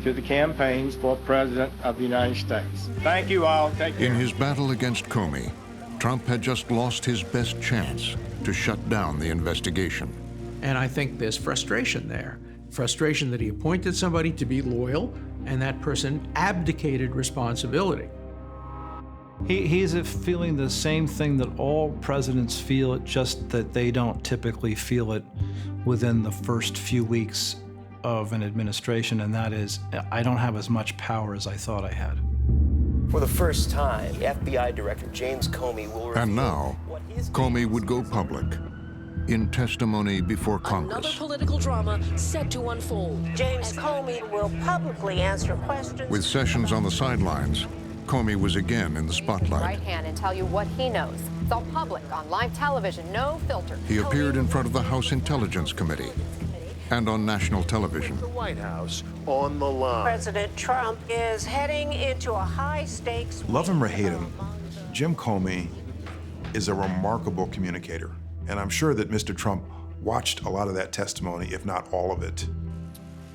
to the campaigns for President of the United States. Thank you all. Take care. In his battle against Comey, Trump had just lost his best chance to shut down the investigation. And I think there's frustration there. Frustration that he appointed somebody to be loyal, and that person abdicated responsibility. He's feeling the same thing that all presidents feel, it just that they don't typically feel it within the first few weeks of an administration, and that is, I don't have as much power as I thought I had. For the first time, FBI Director James Comey will reveal. And now, Comey would go public in testimony before Congress. Another political drama set to unfold. James Comey will publicly answer questions. With Sessions on the sidelines, Comey was again in the spotlight. Right hand and tell you what he knows. It's all public, on live television, no filter. He appeared in front of the House Intelligence Committee and on national television. The White House on the line. President Trump is heading into a high-stakes... Love him or hate him, Jim Comey is a remarkable communicator. And I'm sure that Mr. Trump watched a lot of that testimony, if not all of it.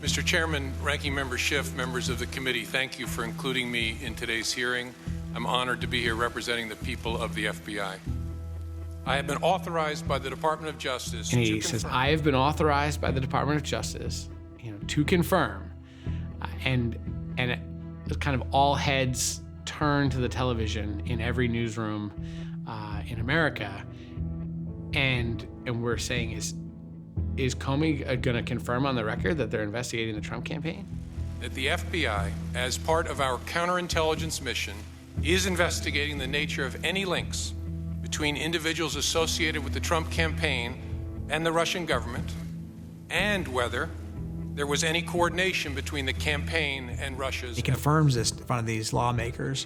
Mr. Chairman, Ranking Member Schiff, members of the committee, thank you for including me in today's hearing. I'm honored to be here representing the people of the FBI. I have been authorized by the Department of Justice. And he says, I have been authorized by the Department of Justice, to confirm. And kind of all heads turn to the television in every newsroom in America. And we're saying, is Comey going to confirm on the record that they're investigating the Trump campaign? That the FBI, as part of our counterintelligence mission, is investigating the nature of any links between individuals associated with the Trump campaign and the Russian government, and whether there was any coordination between the campaign and Russia's. He confirms this in front of these lawmakers,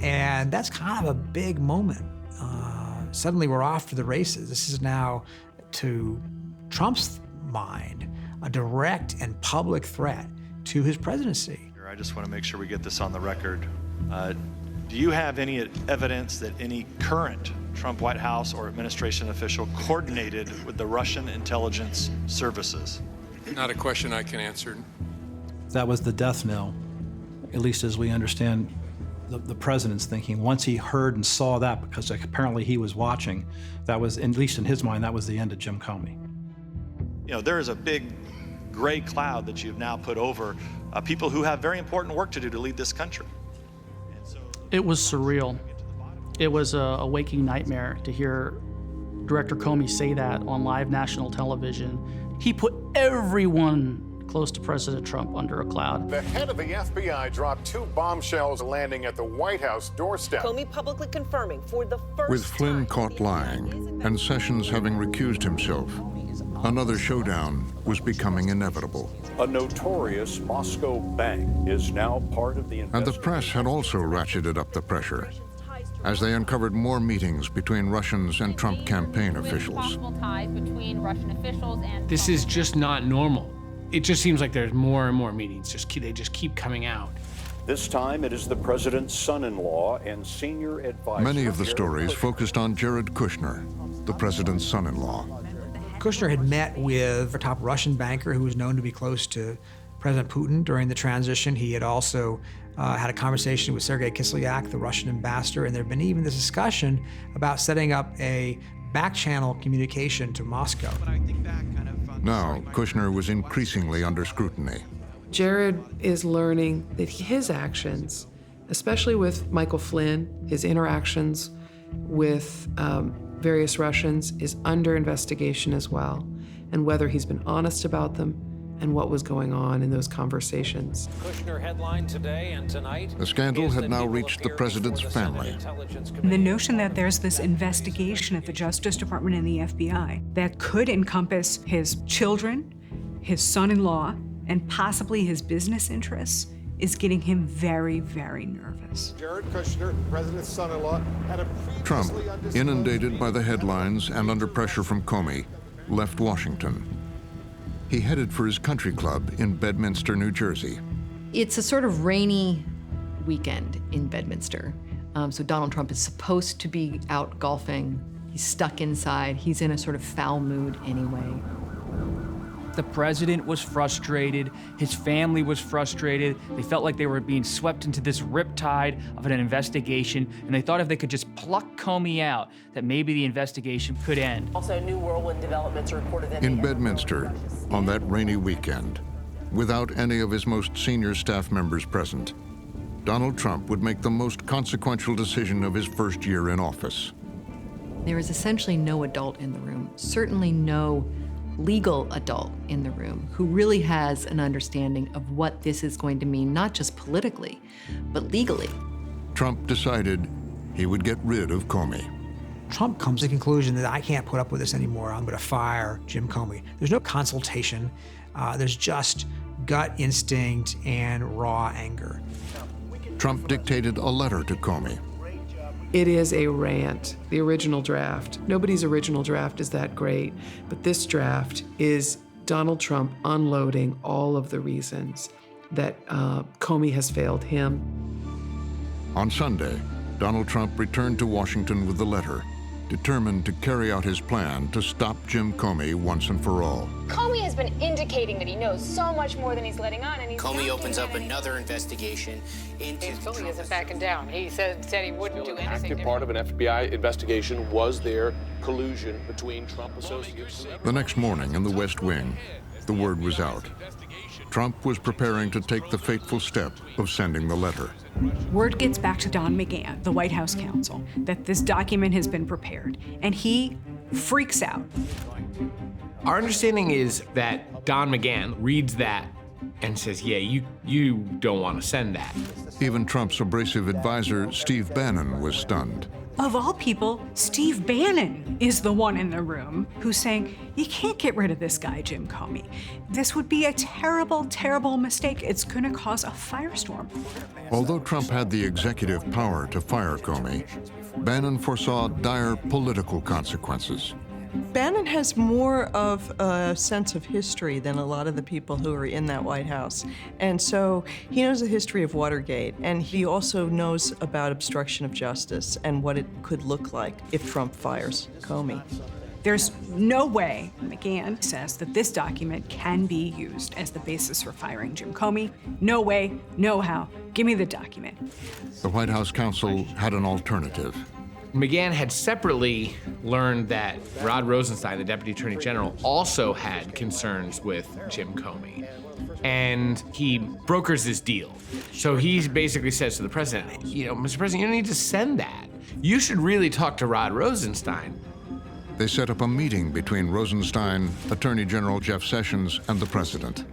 and that's kind of a big moment. Suddenly we're off to the races. This is now, to Trump's mind, a direct and public threat to his presidency. I just want to make sure we get this on the record. Do you have any evidence that any current Trump White House or administration official coordinated with the Russian intelligence services? Not a question I can answer. That was the death knell, at least as we understand the president's thinking. Once he heard and saw that, because apparently he was watching, that was, at least in his mind, that was the end of Jim Comey. You know, there is a big gray cloud that you've now put over people who have very important work to do to lead this country. It was surreal. It was a waking nightmare to hear Director Comey say that on live national television. He put everyone close to President Trump under a cloud. The head of the FBI dropped 2 bombshells landing at the White House doorstep. Comey publicly confirming for the first With Flynn caught lying and Sessions having recused himself, another showdown was becoming inevitable. A notorious Moscow bank is now part of the And the press had also ratcheted up the pressure as they uncovered more meetings between Russians and Trump campaign officials. This is just not normal. It just seems like there's more and more meetings. They just keep coming out. This time it is the president's son-in-law and senior advisor. Many of the stories focused on Jared Kushner, the president's son-in-law. Kushner had met with a top Russian banker who was known to be close to President Putin during the transition. He had also had a conversation with Sergei Kislyak, the Russian ambassador, and there had been even this discussion about setting up a back-channel communication to Moscow. Now, Kushner was increasingly under scrutiny. Jared is learning that his actions, especially with Michael Flynn, his interactions with various Russians, is under investigation as well, and whether he's been honest about them and what was going on in those conversations. Kushner headline today and tonight. The scandal had now reached the president's family. The notion that there's this investigation at the Justice Department and the FBI that could encompass his children, his son-in-law, and possibly his business interests is getting him very, very nervous. Jared Kushner, president's son-in-law, had a Trump, inundated by the headlines and under pressure from Comey, left Washington. He headed for his country club in Bedminster, New Jersey. It's a sort of rainy weekend in Bedminster. So Donald Trump is supposed to be out golfing. He's stuck inside. He's in a sort of foul mood anyway. The president was frustrated. His family was frustrated. They felt like they were being swept into this riptide of an investigation, and they thought if they could just pluck Comey out, that maybe the investigation could end. Also, new whirlwind developments are reported In Bedminster, on that rainy weekend, without any of his most senior staff members present, Donald Trump would make the most consequential decision of his first year in office. There is essentially no adult in the room, certainly no legal adult in the room who really has an understanding of what this is going to mean, not just politically, but legally. Trump decided he would get rid of Comey. Trump comes to the conclusion that I can't put up with this anymore. I'm going to fire Jim Comey. There's no consultation. There's just gut instinct and raw anger. Trump dictated a letter to Comey. It is a rant, the original draft. Nobody's original draft is that great, but this draft is Donald Trump unloading all of the reasons that Comey has failed him. On Sunday, Donald Trump returned to Washington with the letter, determined to carry out his plan to stop Jim Comey once and for all. Comey has been indicating that he knows so much more than he's letting on, and he's Comey opens up another investigation into... Comey isn't backing down. He said he wouldn't do anything active part of an FBI investigation was there collusion between Trump associates. The next morning in the West Wing, the word was out. Trump was preparing to take the fateful step of sending the letter. Word gets back to Don McGahn, the White House counsel, that this document has been prepared, and he freaks out. Our understanding is that Don McGahn reads that and says, yeah, you don't want to send that. Even Trump's abrasive advisor, Steve Bannon, was stunned. Of all people, Steve Bannon is the one in the room who's saying, you can't get rid of this guy, Jim Comey. This would be a terrible, terrible mistake. It's going to cause a firestorm. Although Trump had the executive power to fire Comey, Bannon foresaw dire political consequences. Bannon has more of a sense of history than a lot of the people who are in that White House. And so he knows the history of Watergate, and he also knows about obstruction of justice and what it could look like if Trump fires Comey. There's no way, McGahn says, that this document can be used as the basis for firing Jim Comey. No way, no how. Give me the document. The White House counsel had an alternative. McGahn had separately learned that Rod Rosenstein, the Deputy Attorney General, also had concerns with Jim Comey. And he brokers this deal. So he basically says to the president, Mr. President, you don't need to send that. You should really talk to Rod Rosenstein. They set up a meeting between Rosenstein, Attorney General Jeff Sessions, and the president.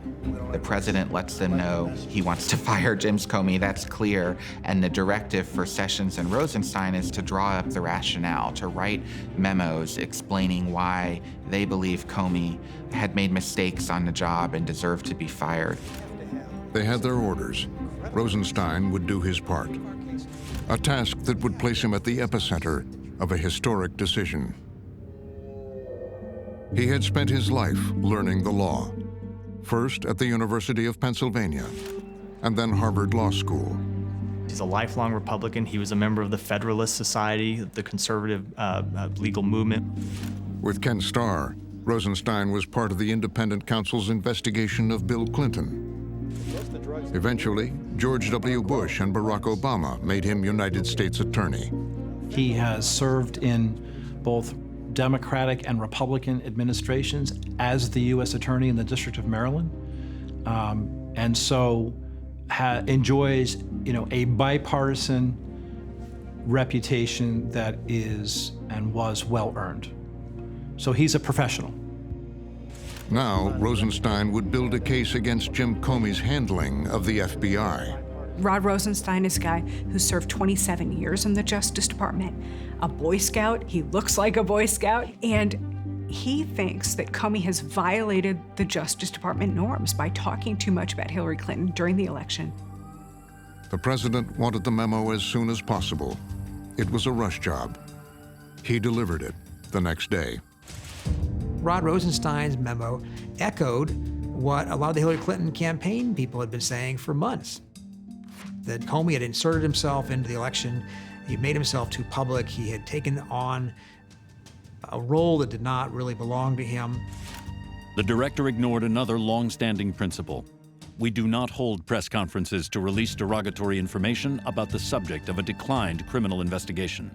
The president lets them know he wants to fire James Comey, that's clear, and the directive for Sessions and Rosenstein is to draw up the rationale, to write memos explaining why they believe Comey had made mistakes on the job and deserved to be fired. They had their orders. Rosenstein would do his part. A task that would place him at the epicenter of a historic decision. He had spent his life learning the law. First at the University of Pennsylvania, and then Harvard Law School. He's a lifelong Republican. He was a member of the Federalist Society, the conservative legal movement. With Ken Starr, Rosenstein was part of the independent counsel's investigation of Bill Clinton. Eventually, George W. Bush and Barack Obama made him United States Attorney. He has served in both Democratic and Republican administrations as the U.S. Attorney in the District of Maryland, and so enjoys, a bipartisan reputation that is and was well earned. So he's a professional. Now, Rosenstein would build a case against Jim Comey's handling of the FBI. Rod Rosenstein is a guy who served 27 years in the Justice Department, a Boy Scout. He looks like a Boy Scout, and he thinks that Comey has violated the Justice Department norms by talking too much about Hillary Clinton during the election. The president wanted the memo as soon as possible. It was a rush job. He delivered it the next day. Rod Rosenstein's memo echoed what a lot of the Hillary Clinton campaign people had been saying for months. That Comey had inserted himself into the election, he made himself too public, he had taken on a role that did not really belong to him. The director ignored another long-standing principle. We do not hold press conferences to release derogatory information about the subject of a declined criminal investigation.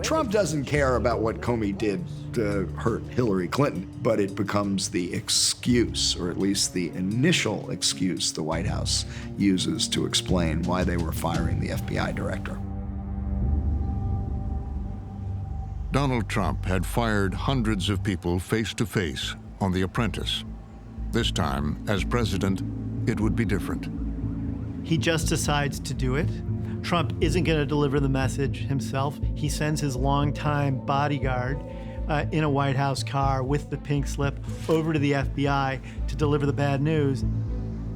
Trump doesn't care about what Comey did to hurt Hillary Clinton, but it becomes the excuse, or at least the initial excuse the White House uses to explain why they were firing the FBI director. Donald Trump had fired hundreds of people face-to-face on The Apprentice. This time, as president, it would be different. He just decides to do it. Trump isn't going to deliver the message himself. He sends his longtime bodyguard in a White House car with the pink slip over to the FBI to deliver the bad news.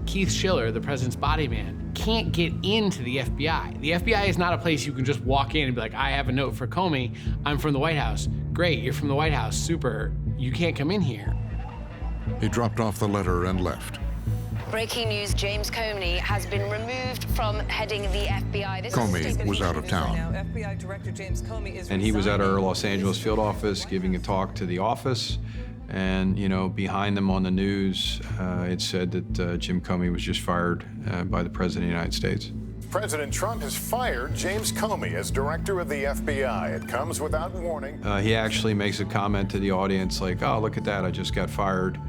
Keith Schiller, the president's body man, can't get into the FBI. The FBI is not a place you can just walk in and be like, I have a note for Comey. I'm from the White House. Great, you're from the White House. Super. You can't come in here. He dropped off the letter and left. Breaking news, James Comey has been removed from heading the FBI. Comey was out of town. FBI Director James Comey is and he was at our Los Angeles field office giving a talk to the office. And, behind them on the news, it said that Jim Comey was just fired by the President of the United States. President Trump has fired James Comey as director of the FBI. It comes without warning. He actually makes a comment to the audience like, oh, look at that, I just got fired.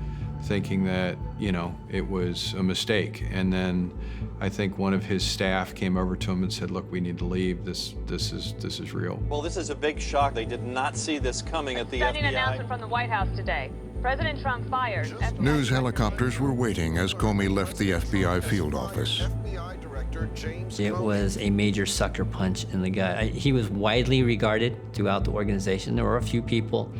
thinking that, you know, it was a mistake. And then I think one of his staff came over to him and said, look, we need to leave. This is real. Well, this is a big shock. They did not see this coming at the FBI. Stunning announcement from the White House today. President Trump fired. News helicopters were waiting as Comey left the FBI field office. It was a major sucker punch in the gut. He was widely regarded throughout the organization. There were a few people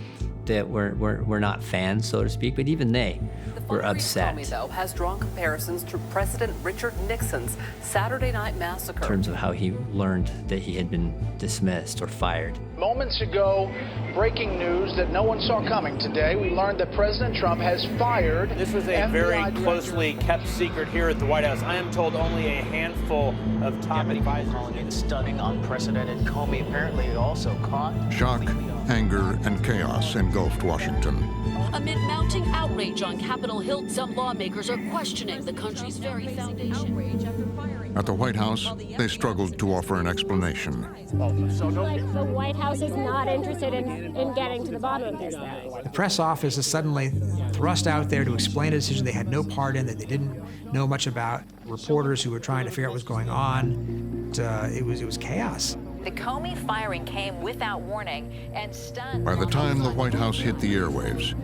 that were not fans, so to speak, but even they were upset. Comey, though, has drawn comparisons to President Richard Nixon's Saturday Night Massacre. In terms of how he learned that he had been dismissed or fired. Moments ago, breaking news that no one saw coming today. We learned that President Trump has fired. This was a very closely kept secret here at the White House. I am told only a handful of top advisors. Calling it stunning, unprecedented. Comey apparently also caught. Shock, anger, and chaos engulfed Washington. Amid mounting outrage on Capitol Hill, some lawmakers are questioning the country's very foundation. At the White House, they struggled to offer an explanation. Like the White House is not interested in getting to the bottom of this. The press office is suddenly thrust out there to explain a decision they had no part in, that they didn't know much about. Reporters who were trying to figure out what was going on. It was chaos. The Comey firing came without warning and stunned. By the time the White House hit the airwaves,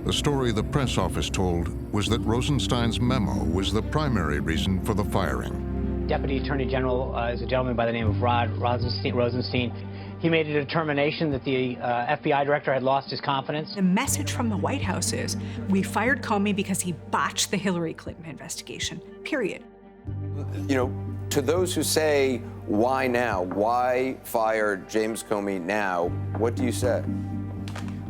the story the press office told was that Rosenstein's memo was the primary reason for the firing. Deputy Attorney General is a gentleman by the name of Rod Rosenstein. He made a determination that the FBI director had lost his confidence. The message from the White House is, we fired Comey because he botched the Hillary Clinton investigation, period. You know, to those who say, why now? Why fire James Comey now? What do you say?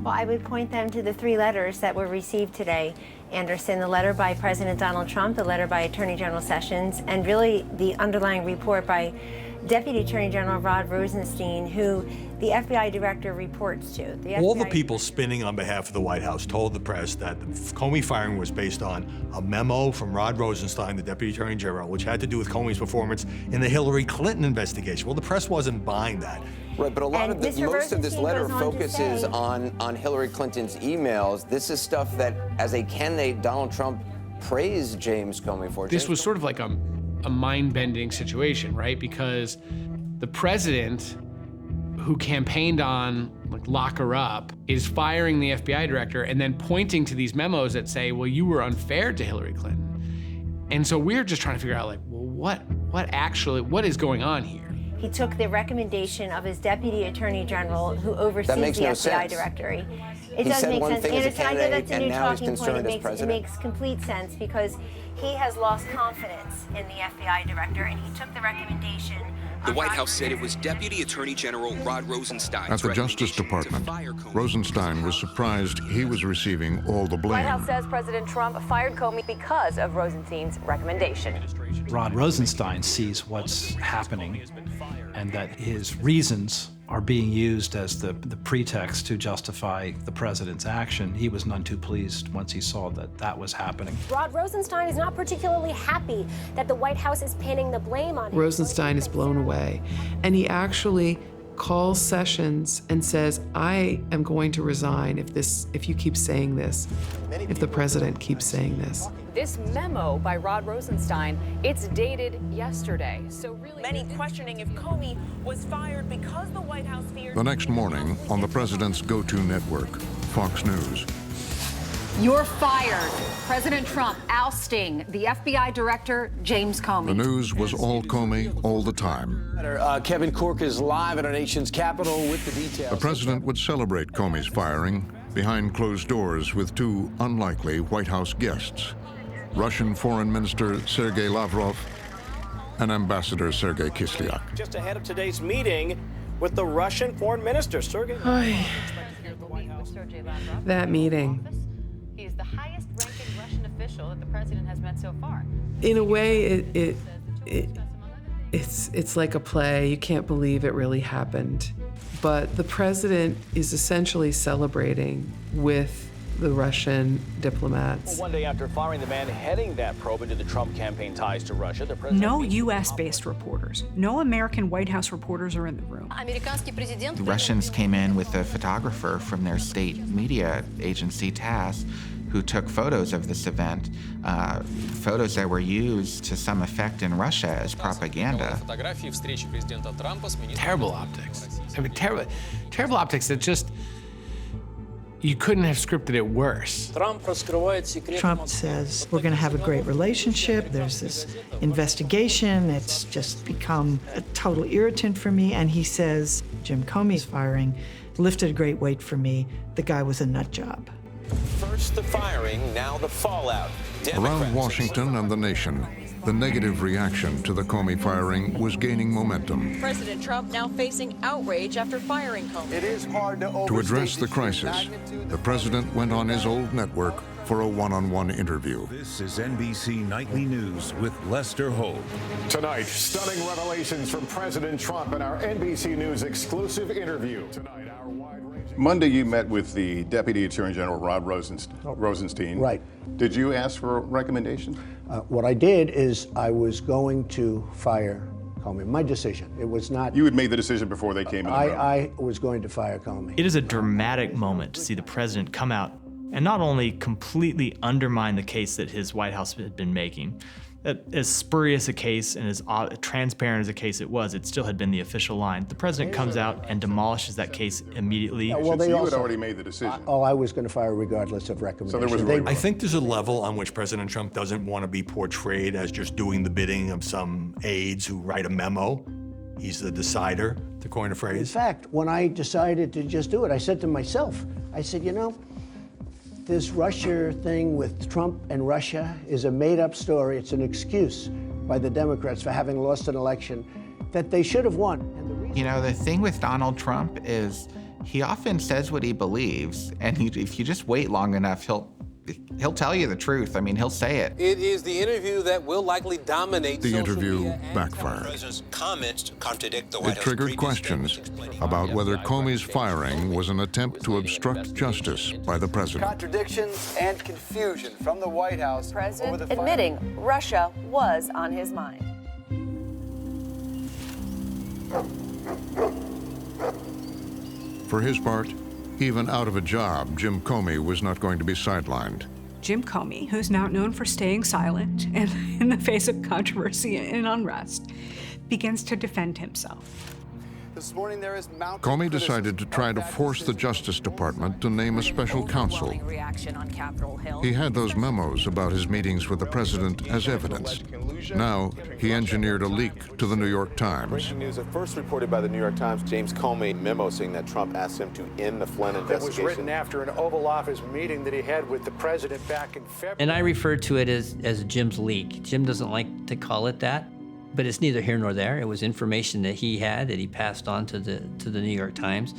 Well, I would point them to the 3 letters that were received today, Anderson, the letter by President Donald Trump, the letter by Attorney General Sessions, and really the underlying report by Deputy Attorney General Rod Rosenstein, who the FBI director reports to. All the people spinning on behalf of the White House told the press that the Comey firing was based on a memo from Rod Rosenstein, the Deputy Attorney General, which had to do with Comey's performance in the Hillary Clinton investigation. Well, the press wasn't buying that. Right, but most of this letter focuses on Hillary Clinton's emails. This is stuff that, as a candidate, Donald Trump praised James Comey for. This was sort of like a mind-bending situation, right? Because the president, who campaigned on like lock her up, is firing the FBI director and then pointing to these memos that say, well, you were unfair to Hillary Clinton. And so we're just trying to figure out, like, well, what is going on here? He took the recommendation of his Deputy Attorney General, who oversees the FBI directory. It does make sense. And I know that's a new talking point. It makes complete sense because he has lost confidence in the FBI director, and he took the recommendation. The White House said it was Deputy Attorney General Rod Rosenstein. At the Justice Department, Rosenstein was surprised he was receiving all the blame. White House says President Trump fired Comey because of Rosenstein's recommendation. Rod Rosenstein sees what's happening and that his reasons are being used as the pretext to justify the president's action. He was none too pleased once he saw that was happening. Rod Rosenstein is not particularly happy that the White House is pinning the blame on him. Rosenstein is blown away, and he actually calls Sessions and says, I am going to resign if you keep saying this, if the president keeps saying this. This memo by Rod Rosenstein, it's dated yesterday. So really, many questioning if Comey was fired because the White House feared. The next morning, on the president's go-to network, Fox News. You're fired. President Trump ousting the FBI director, James Comey. The news was all Comey all the time. Kevin Corke is live at our nation's Capitol with the details. The president would celebrate Comey's firing behind closed doors with 2 unlikely White House guests, Russian Foreign Minister Sergei Lavrov and Ambassador Sergei Kislyak. Just ahead of today's meeting with the Russian Foreign Minister, Sergei Lavrov. That meeting. He is the highest-ranking Russian official that the president has met so far. In a way, it's like a play. You can't believe it really happened. But the president is essentially celebrating with the Russian diplomats. One day after firing the man heading that probe into the Trump campaign ties to Russia, the president... No U.S.-based reporters, no American White House reporters are in the room. The Russians came in with a photographer from their state media agency, TASS, who took photos of this event, photos that were used to some effect in Russia as propaganda. Terrible optics. I mean, terrible optics that just, you couldn't have scripted it worse. Trump says, we're going to have a great relationship. There's this investigation. It's just become a total irritant for me. And he says, Jim Comey's firing lifted a great weight for me. The guy was a nut job. First the firing, now the fallout. Around Washington and the nation, the negative reaction to the Comey firing was gaining momentum. President Trump now facing outrage after firing Comey. It is hard to To address the crisis, the president went on his old network for a one-on-one interview. This is NBC Nightly News with Lester Holt. Tonight, stunning revelations from President Trump in our NBC News exclusive interview. Tonight, our wide-ranging... Monday, you met with the Deputy Attorney General, Rod Rosenstein. Right. Did you ask for a recommendation? What I did is I was going to fire Comey. My decision. It was not... You had made the decision before they came in the room. I was going to fire Comey. It is a dramatic moment to see the president come out and not only completely undermine the case that his White House had been making. As spurious a case and as transparent as a case it was, it still had been the official line. The president comes out and demolishes that case immediately. Well, so you had already made the decision. I was going to fire regardless of recommendation. So there was I think there's a level on which President Trump doesn't want to be portrayed as just doing the bidding of some aides who write a memo. He's the decider, to coin a phrase. In fact, when I decided to just do it, I said to myself, I said, you know, this Russia thing with Trump and Russia is a made-up story. It's an excuse by the Democrats for having lost an election that they should have won. And You know, the thing with Donald Trump is he often says what he believes, and if you just wait long enough, he'll tell you the truth. I mean, he'll say it. It is the interview that will likely dominate The social interview media backfired. President's comments contradict the White It House triggered previous questions statements about whether Comey's firing was an attempt to obstruct justice by the president. Contradictions and confusion from the White House. President admitting Russia was on his mind. For his part, even out of a job, Jim Comey was not going to be sidelined. Jim Comey, who's now known for staying silent and in the face of controversy and unrest, begins to defend himself. This morning there is Comey decided to try to force the Justice Department to name a special counsel. Reaction on Capitol Hill. He had those memos about his meetings with the president as evidence. Now, he engineered a leak to the New York Times. Breaking news at first reported by the New York Times, James Comey memo saying that Trump asked him to end the Flynn investigation. It was written after an Oval Office meeting that he had with the president back in February. And I refer to it as Jim's leak. Jim doesn't like to call it that, but it's neither here nor there. It was information that he had that he passed on to the New York Times.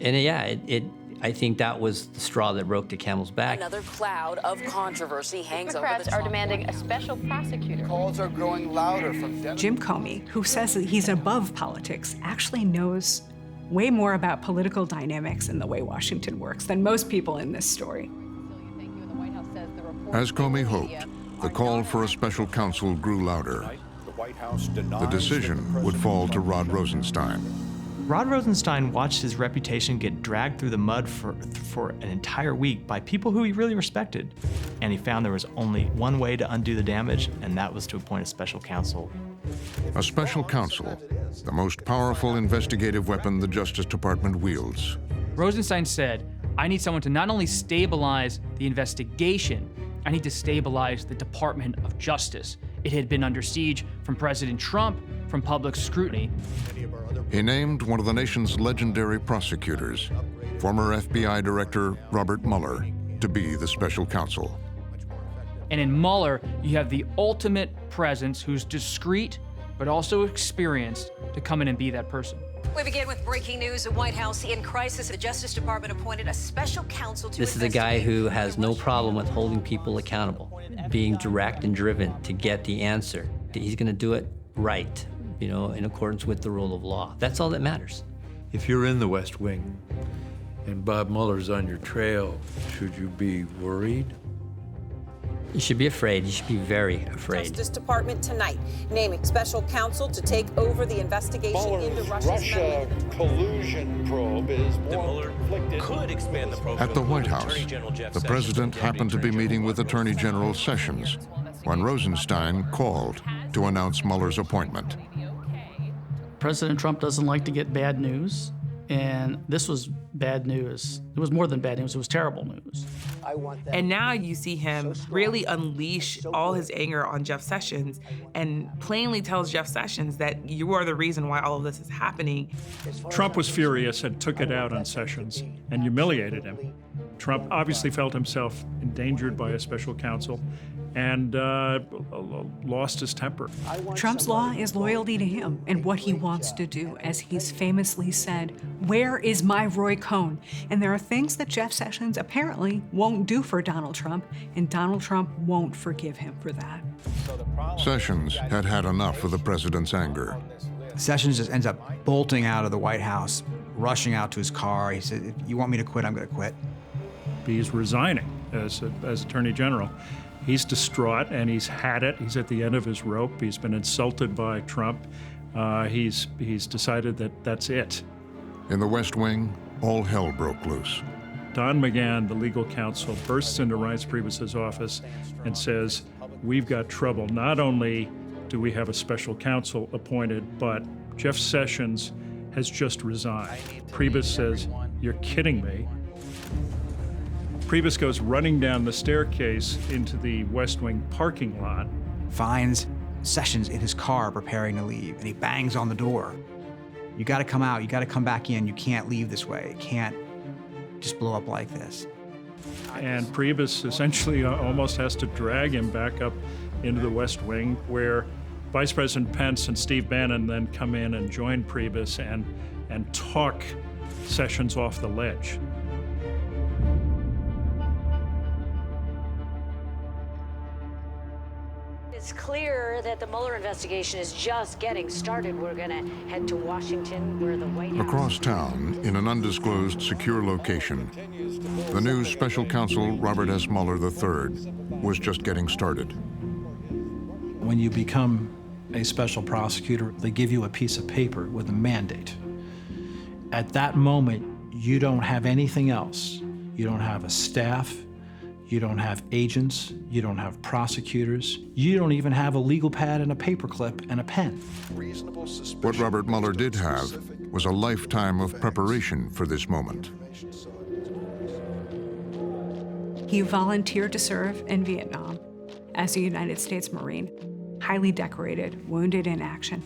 And yeah, I think that was the straw that broke the camel's back. Another cloud of controversy hangs over Democrats the are Trump demanding a special prosecutor. Calls are growing louder from Jim Comey, who says that he's above politics, actually knows way more about political dynamics and the way Washington works than most people in this story. As Comey hoped, the call for a special counsel grew louder. The decision would fall to Rod Rosenstein. Rod Rosenstein watched his reputation get dragged through the mud for an entire week by people who he really respected. And he found there was only one way to undo the damage, and that was to appoint a special counsel. A special counsel, the most powerful investigative weapon the Justice Department wields. Rosenstein said, I need someone to not only stabilize the investigation, I need to stabilize the Department of Justice. It had been under siege from President Trump, from public scrutiny. He named one of the nation's legendary prosecutors, former FBI Director Robert Mueller, to be the special counsel. And in Mueller, you have the ultimate presence who's discreet, but also experienced to come in and be that person. We begin with breaking news. The White House in crisis. The Justice Department appointed a special counsel to This is a guy who has no problem with holding people accountable, being direct and driven to get the answer. He's going to do it right, you know, in accordance with the rule of law. That's all that matters. If you're in the West Wing and Bob Mueller's on your trail, should you be worried? You should be afraid. You should be very afraid. Justice Department tonight naming special counsel to take over the investigation into Russia collusion probe is more conflicted. Could expand the probe. At the White House, the president happened to be meeting with Attorney General Sessions when Rosenstein called to announce Mueller's appointment. President Trump doesn't like to get bad news, and this was bad news. It was more than bad news, it was terrible news. And now you see him really unleash all his anger on Jeff Sessions and plainly tells Jeff Sessions that you are the reason why all of this is happening. Trump was furious and took it out on Sessions and humiliated him. Trump obviously felt himself endangered by a special counsel and lost his temper. Trump's law is loyalty to him and what he wants to do. As he's famously said, "Where is my Roy Cohn?" And there are things that Jeff Sessions apparently won't do for Donald Trump, and Donald Trump won't forgive him for that. Sessions had had enough of the president's anger. Sessions just ends up bolting out of the White House, rushing out to his car. He said, "If you want me to quit, I'm going to quit." He's resigning as Attorney General. He's distraught, and he's had it. He's at the end of his rope. He's been insulted by Trump. He's decided that that's it. In the West Wing, all hell broke loose. Don McGahn, the legal counsel, bursts into Reince Priebus's office and says, "We've got trouble. Not only do we have a special counsel appointed, but Jeff Sessions has just resigned." Priebus says, "You're kidding me." Priebus goes running down the staircase into the West Wing parking lot. Finds Sessions in his car preparing to leave, and he bangs on the door. "You got to come out. You got to come back in. You can't leave this way. It can't just blow up like this." And Priebus essentially almost has to drag him back up into the West Wing, where Vice President Pence and Steve Bannon then come in and join Priebus and talk Sessions off the ledge. It's clear that the Mueller investigation is just getting started. We're going to head to Washington, where the White House... Across town, in an undisclosed secure location, the new special counsel Robert S. Mueller III was just getting started. When you become a special prosecutor, they give you a piece of paper with a mandate. At that moment, you don't have anything else. You don't have a staff. You don't have agents, you don't have prosecutors, you don't even have a legal pad and a paperclip and a pen. What Robert Mueller did have was a lifetime of preparation for this moment. He volunteered to serve in Vietnam as a United States Marine, highly decorated, wounded in action.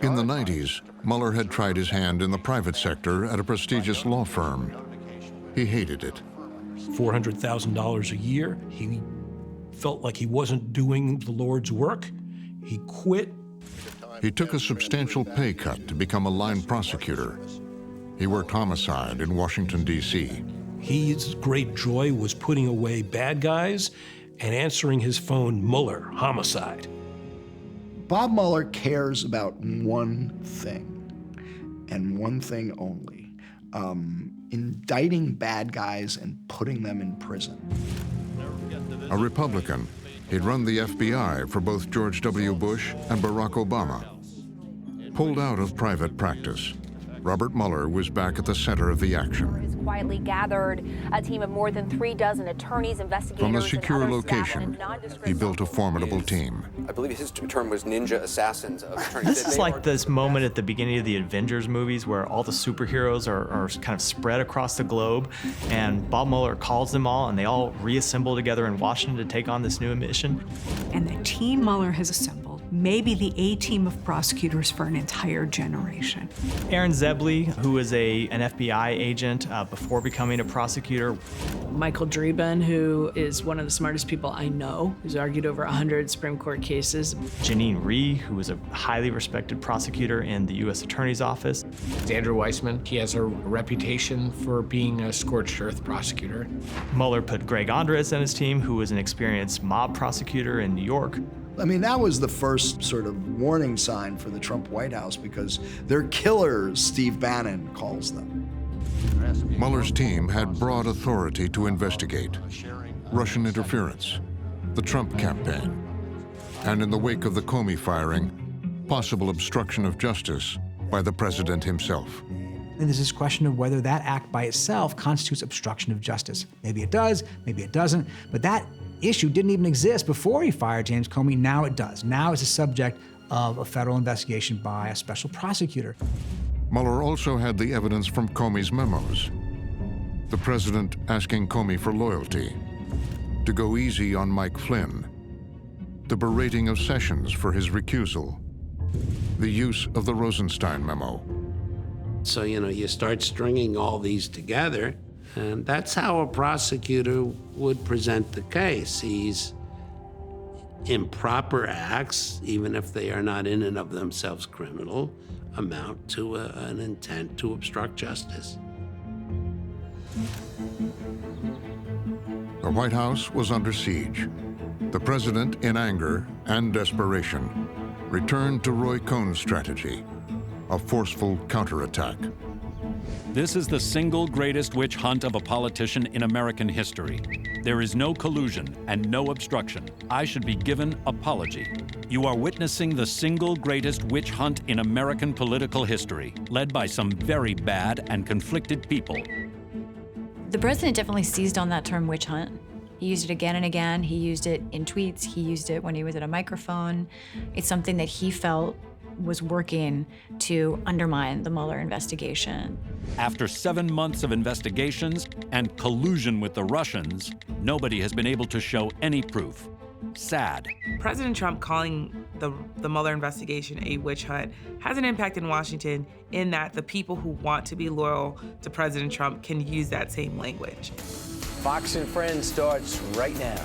In the 90s, Mueller had tried his hand in the private sector at a prestigious law firm. He hated it. $400,000 a year. He felt like he wasn't doing the Lord's work. He quit. He took a substantial pay cut to become a line prosecutor. He worked homicide in Washington, D.C. His great joy was putting away bad guys and answering his phone, Mueller, homicide. Bob Mueller cares about one thing, and one thing only. Indicting bad guys and putting them in prison. A Republican, he'd run the FBI for both George W. Bush and Barack Obama. Pulled out of private practice, Robert Mueller was back at the center of the action. Quietly gathered a team of more than 36 attorneys, investigators, From a secure location, he built a formidable team. I believe his term was ninja assassins of attorneys. This is like this moment at the beginning of the Avengers movies where all the superheroes are kind of spread across the globe, and Bob Mueller calls them all, and they all reassemble together in Washington to take on this new mission. And the team Mueller has assembled may be the A-team of prosecutors for an entire generation. Aaron Zebley, who was an FBI agent before becoming a prosecutor. Michael Dreeben, who is one of the smartest people I know, who's argued over 100 Supreme Court cases. Janine Rhee, who was a highly respected prosecutor in the U.S. Attorney's Office. Andrew Weissman, he has a reputation for being a scorched earth prosecutor. Mueller put Greg Andres on his team, who was an experienced mob prosecutor in New York. I mean, that was the first sort of warning sign for the Trump White House because they're killers, Steve Bannon calls them. Mueller's team had broad authority to investigate Russian interference, the Trump campaign, and in the wake of the Comey firing, possible obstruction of justice by the president himself. And there's this question of whether that act by itself constitutes obstruction of justice. Maybe it does, maybe it doesn't, but that issue didn't even exist before he fired James Comey. Now it does. Now it's a subject of a federal investigation by a special prosecutor. Mueller also had the evidence from Comey's memos. The president asking Comey for loyalty, to go easy on Mike Flynn, the berating of Sessions for his recusal, the use of the Rosenstein memo. So, you start stringing all these together, and that's how a prosecutor would present the case. He's improper acts, even if they are not in and of themselves criminal, amount to an intent to obstruct justice. The White House was under siege. The president, in anger and desperation, returned to Roy Cohn's strategy, a forceful counterattack. This is the single greatest witch hunt of a politician in American history. There is no collusion and no obstruction. I should be given apology. You are witnessing the single greatest witch hunt in American political history, led by some very bad and conflicted people. The president definitely seized on that term witch hunt. He used it again and again. He used it in tweets. He used it when he was at a microphone. It's something that he felt was working to undermine the Mueller investigation. After 7 months of investigations and collusion with the Russians, nobody has been able to show any proof. Sad. President Trump calling the Mueller investigation a witch hunt has an impact in Washington in that the people who want to be loyal to President Trump can use that same language. Fox and Friends starts right now.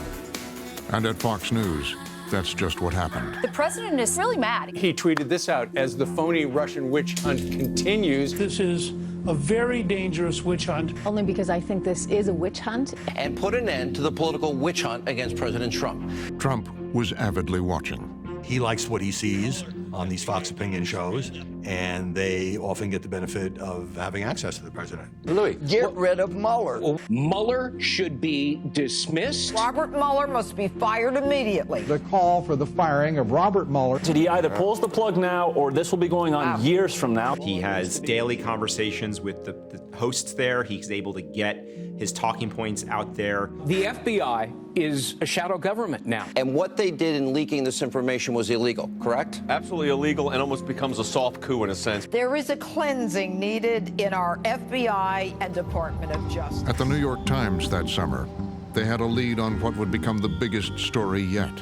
And at Fox News, that's just what happened. The president is really mad. He tweeted this out as the phony Russian witch hunt continues. This is a very dangerous witch hunt. Only because I think this is a witch hunt. And put an end to the political witch hunt against President Trump. Trump was avidly watching. He likes what he sees on these Fox opinion shows, and they often get the benefit of having access to the president. Louis, get rid of Mueller. Well, Mueller should be dismissed. Robert Mueller must be fired immediately. The call for the firing of Robert Mueller. He either pulls the plug now or this will be going on years from now. He has daily conversations with the hosts there. He's able to get his talking points out there. The FBI is a shadow government now. And what they did in leaking this information was illegal, correct? Absolutely illegal, and almost becomes a soft coup in a sense. There is a cleansing needed in our FBI and Department of Justice. At the New York Times that summer, they had a lead on what would become the biggest story yet.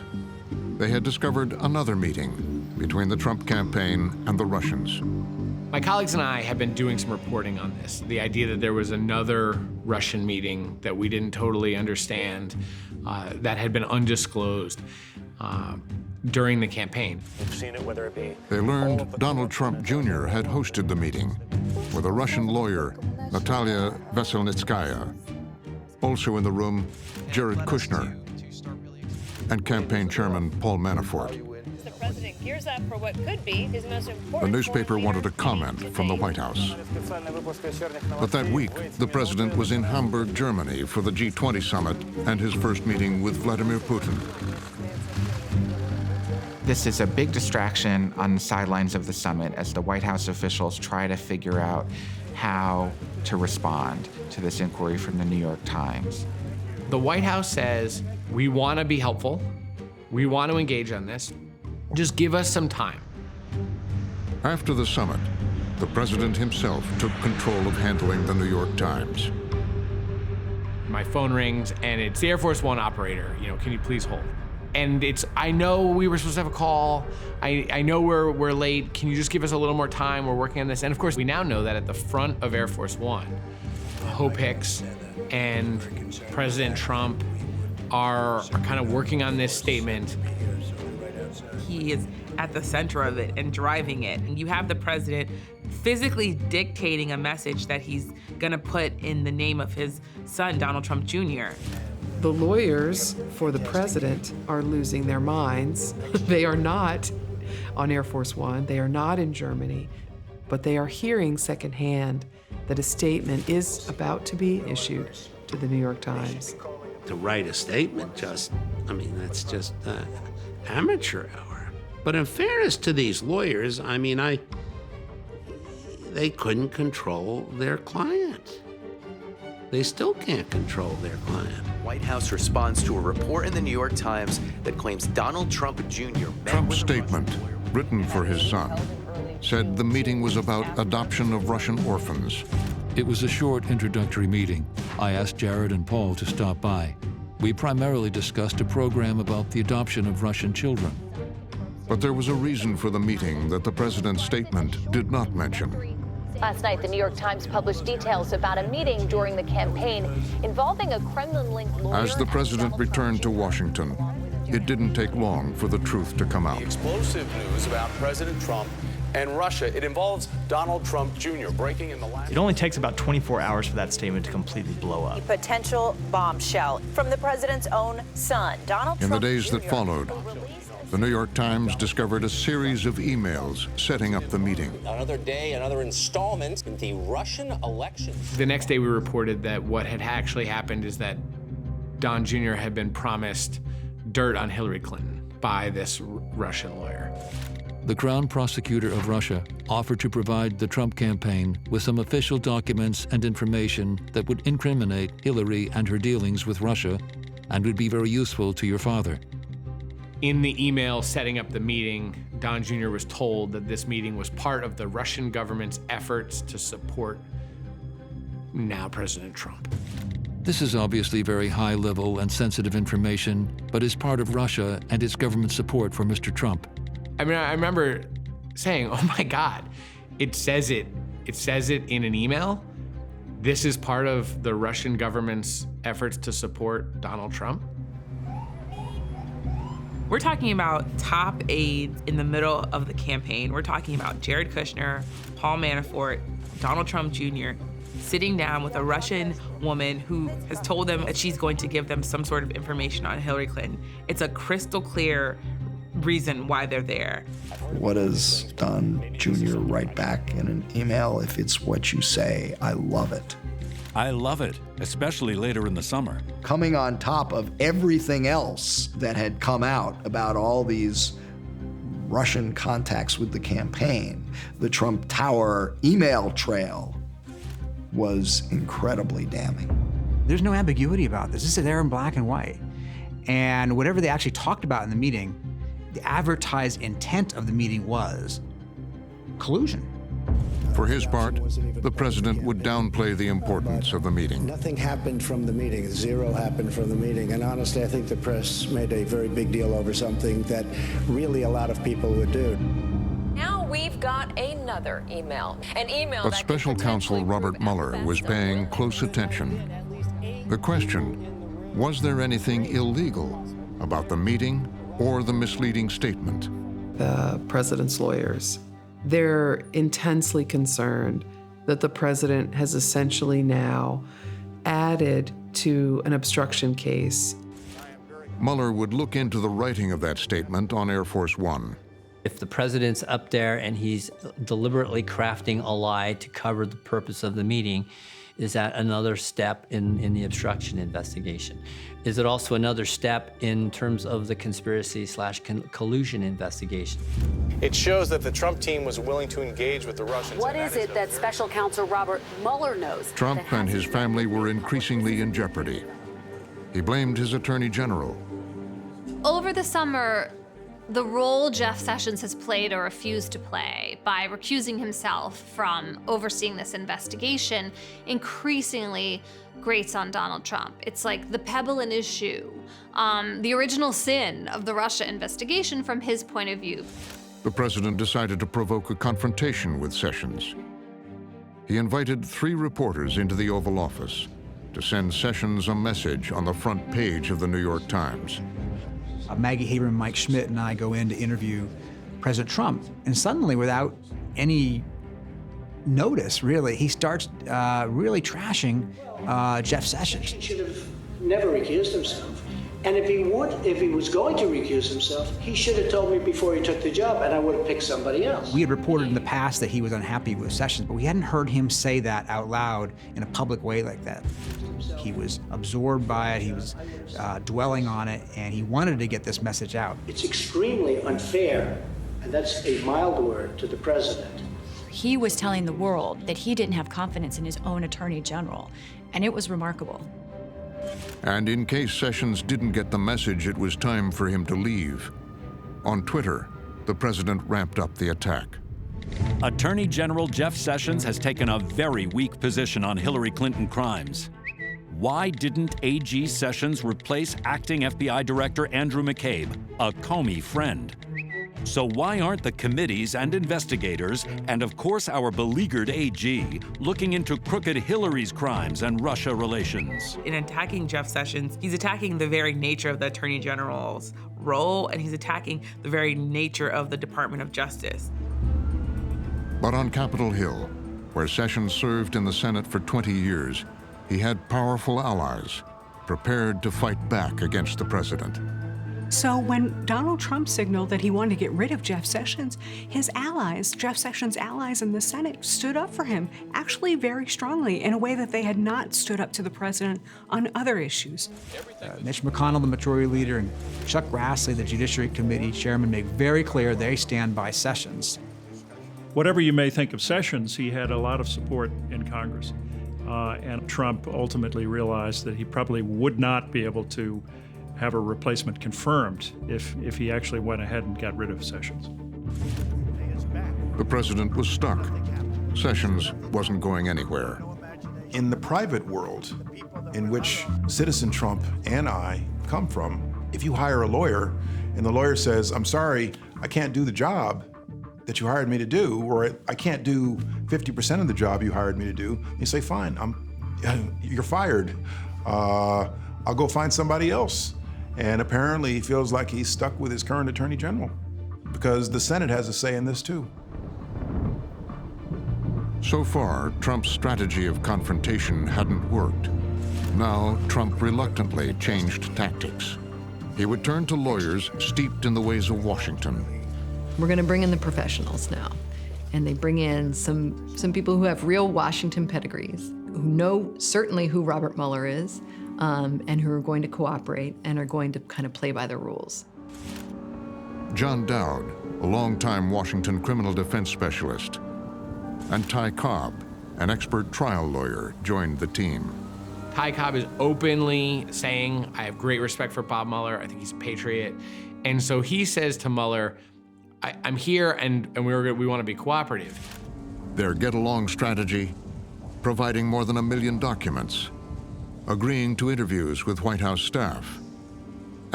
They had discovered another meeting between the Trump campaign and the Russians. My colleagues and I have been doing some reporting on this. The idea that there was another Russian meeting that we didn't totally understand, that had been undisclosed during the campaign. We've seen it, whether it be. They learned Donald Trump Jr. had hosted the meeting with a Russian lawyer, Natalia Veselnitskaya. Also in the room, Jared Kushner and campaign chairman Paul Manafort. The president gears up for what could be his most important. The newspaper wanted a comment from the White House. But that week, the president was in Hamburg, Germany for the G20 summit and his first meeting with Vladimir Putin. This is a big distraction on the sidelines of the summit as the White House officials try to figure out how to respond to this inquiry from the New York Times. The White House says, we want to be helpful. We want to engage on this. Just give us some time. After the summit, the president himself took control of handling the New York Times. My phone rings, and it's the Air Force One operator. Can you please hold? And I know we were supposed to have a call. I know we're late. Can you just give us a little more time? We're working on this. And of course, we now know that at the front of Air Force One, Hope Hicks and President Trump are kind of working on this statement. He is at the center of it and driving it. And you have the president physically dictating a message that he's gonna put in the name of his son, Donald Trump Jr. The lawyers for the president are losing their minds. They are not on Air Force One, they are not in Germany, but they are hearing secondhand that a statement is about to be issued to the New York Times. To write a statement just I mean, that's just amateur hour. But in fairness to these lawyers, I mean, they couldn't control their client. They still can't control their client. White House responds to a report in the New York Times that claims Donald Trump Jr. Trump's statement, written for his son, said the meeting was about adoption of Russian orphans. It was a short introductory meeting. I asked Jared and Paul to stop by. We primarily discussed a program about the adoption of Russian children. But there was a reason for the meeting that the president's statement did not mention. Last night, the New York Times published details about a meeting during the campaign involving a Kremlin-linked lawyer. As the president returned to Washington, it didn't take long for the truth to come out. The explosive news about President Trump and Russia. It involves Donald Trump Jr. breaking in the last... It only takes about 24 hours for that statement to completely blow up. A potential bombshell from the president's own son, Donald Trump. In the days that followed, the New York Times discovered a series of emails setting up the meeting. Another day, another installment in the Russian election. The next day we reported that what had actually happened is that Don Jr. had been promised dirt on Hillary Clinton by this Russian lawyer. The Crown Prosecutor of Russia offered to provide the Trump campaign with some official documents and information that would incriminate Hillary and her dealings with Russia and would be very useful to your father. In the email setting up the meeting, Don Jr. was told that this meeting was part of the Russian government's efforts to support now President Trump. This is obviously very high-level and sensitive information, but is part of Russia and its government support for Mr. Trump. I mean, I remember saying, oh my God, it says it in an email. This is part of the Russian government's efforts to support Donald Trump. We're talking about top aides in the middle of the campaign. We're talking about Jared Kushner, Paul Manafort, Donald Trump Jr., sitting down with a Russian woman who has told them that she's going to give them some sort of information on Hillary Clinton. It's a crystal clear reason why they're there. What does Don Jr. write back in an email? If it's what you say, I love it. I love it, especially later in the summer. Coming on top of everything else that had come out about all these Russian contacts with the campaign, the Trump Tower email trail was incredibly damning. There's no ambiguity about this. This is there in black and white. And whatever they actually talked about in the meeting, the advertised intent of the meeting was collusion. For his part, the president would downplay the importance of the meeting. Nothing happened from the meeting. Zero happened from the meeting. And honestly, I think the press made a very big deal over something that really a lot of people would do. Now we've got another email. An email But special counsel Robert Mueller was paying close attention. The question, was there anything illegal about the meeting or the misleading statement? The president's lawyers, they're intensely concerned that the president has essentially now added to an obstruction case. Mueller would look into the writing of that statement on Air Force One. If the president's up there and he's deliberately crafting a lie to cover the purpose of the meeting, is that another step in the obstruction investigation? Is it also another step in terms of the conspiracy/collusion investigation? It shows that the Trump team was willing to engage with the Russians. What is it that special counsel Robert Mueller knows? Trump and his family were increasingly in jeopardy. He blamed his attorney general. Over the summer, the role Jeff Sessions has played or refused to play by recusing himself from overseeing this investigation increasingly grates on Donald Trump. It's like the pebble in his shoe, the original sin of the Russia investigation from his point of view. The president decided to provoke a confrontation with Sessions. He invited 3 reporters into the Oval Office to send Sessions a message on the front page of the New York Times. Maggie Haberman and Mike Schmidt and I go in to interview President Trump, and suddenly, without any notice, really, he starts really trashing Jeff Sessions. He should have never recused himself. And if he was going to recuse himself, he should have told me before he took the job, and I would have picked somebody else. We had reported in the past that he was unhappy with Sessions, but we hadn't heard him say that out loud in a public way like that. He was absorbed by it, he was dwelling on it, and he wanted to get this message out. It's extremely unfair, and that's a mild word, to the president. He was telling the world that he didn't have confidence in his own attorney general, and it was remarkable. And in case Sessions didn't get the message it was time for him to leave, on Twitter, the president ramped up the attack. Attorney General Jeff Sessions has taken a very weak position on Hillary Clinton crimes. Why didn't AG Sessions replace acting FBI Director Andrew McCabe, a Comey friend? So why aren't the committees and investigators, and of course our beleaguered AG, looking into crooked Hillary's crimes and Russia relations? In attacking Jeff Sessions, he's attacking the very nature of the Attorney General's role, and he's attacking the very nature of the Department of Justice. But on Capitol Hill, where Sessions served in the Senate for 20 years, he had powerful allies prepared to fight back against the president. So when Donald Trump signaled that he wanted to get rid of Jeff Sessions, his allies, Jeff Sessions' allies in the Senate, stood up for him, actually very strongly, in a way that they had not stood up to the president on other issues. Mitch McConnell, the majority leader, and Chuck Grassley, the Judiciary Committee chairman, make very clear they stand by Sessions. Whatever you may think of Sessions, he had a lot of support in Congress. And Trump ultimately realized that he probably would not be able to have a replacement confirmed if he actually went ahead and got rid of Sessions. The president was stuck. Sessions wasn't going anywhere. In the private world, in which Citizen Trump and I come from, if you hire a lawyer and the lawyer says, "I'm sorry, I can't do the job that you hired me to do," or "I can't do 50% of the job you hired me to do," you say, "Fine, you're fired. I'll go find somebody else." And apparently he feels like he's stuck with his current attorney general because the Senate has a say in this too. So far, Trump's strategy of confrontation hadn't worked. Now, Trump reluctantly changed tactics. He would turn to lawyers steeped in the ways of Washington. We're going to bring in the professionals now. And they bring in some people who have real Washington pedigrees, who know certainly who Robert Mueller is, and who are going to cooperate and are going to kind of play by the rules. John Dowd, a longtime Washington criminal defense specialist, and Ty Cobb, an expert trial lawyer, joined the team. Ty Cobb is openly saying, "I have great respect for Bob Mueller. I think he's a patriot." And so he says to Mueller, I'm here and we want to be cooperative. Their get-along strategy, providing more than 1 million documents, agreeing to interviews with White House staff,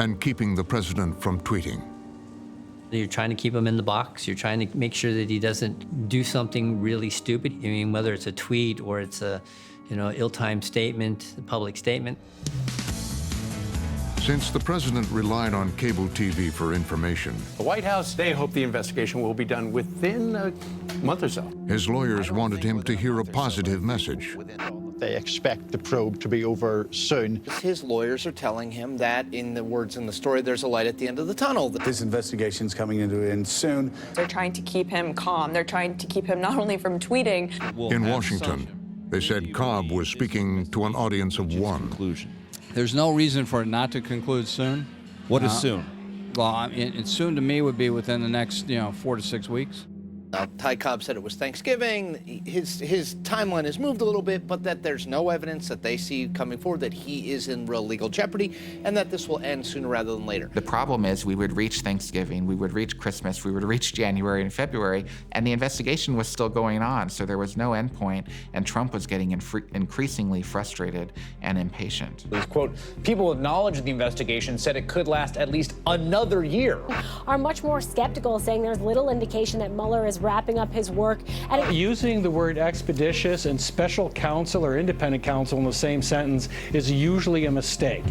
and keeping the president from tweeting. You're trying to keep him in the box. You're trying to make sure that he doesn't do something really stupid. I mean, whether it's a tweet or it's a, ill-timed statement, a public statement. Since the president relied on cable TV for information, The White House, they hope the investigation will be done within a month or so. his lawyers wanted him to hear a positive message. They expect the probe to be over soon. His lawyers are telling him that, in the words in the story, there's a light at the end of the tunnel. This investigation's coming into an end soon. They're trying to keep him calm. They're trying to keep him not only from tweeting. In Washington, they said Cobb was speaking to an audience of one. There's no reason for it not to conclude soon. What is soon? Well, soon to me would be within the next, 4 to 6 weeks. Ty Cobb said it was Thanksgiving. His timeline has moved a little bit, but that there's no evidence that they see coming forward that he is in real legal jeopardy, and that this will end sooner rather than later. The problem is we would reach Thanksgiving, we would reach Christmas, we would reach January and February, and the investigation was still going on, so there was no end point, and Trump was getting increasingly frustrated and impatient. Quote, people acknowledged the investigation, said it could last at least another year. Are much more skeptical, saying there's little indication that Mueller is wrapping up his work. Using the word expeditious and special counsel or independent counsel in the same sentence is usually a mistake.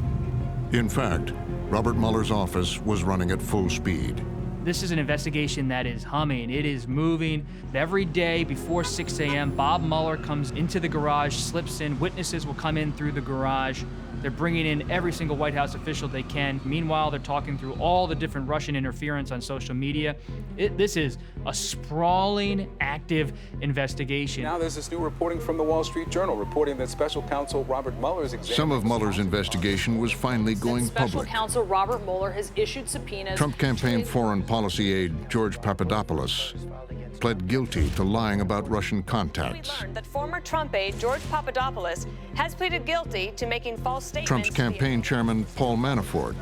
In fact, Robert Mueller's office was running at full speed. This is an investigation that is humming. It is moving. Every day before 6 a.m., Bob Mueller comes into the garage, slips in. Witnesses will come in through the garage. They're bringing in every single White House official they can. Meanwhile, they're talking through all the different Russian interference on social media. This is a sprawling, active investigation. Now there's this new reporting from the Wall Street Journal reporting that Special Counsel Robert Mueller's examining. Some of Mueller's investigation was finally going Special public. Counsel Robert Mueller has issued subpoenas. Trump campaign foreign policy aide George Papadopoulos pled guilty to lying about Russian contacts. We learned that former Trump aide George Papadopoulos has pleaded guilty to making false statements. Trump's campaign chairman Paul Manafort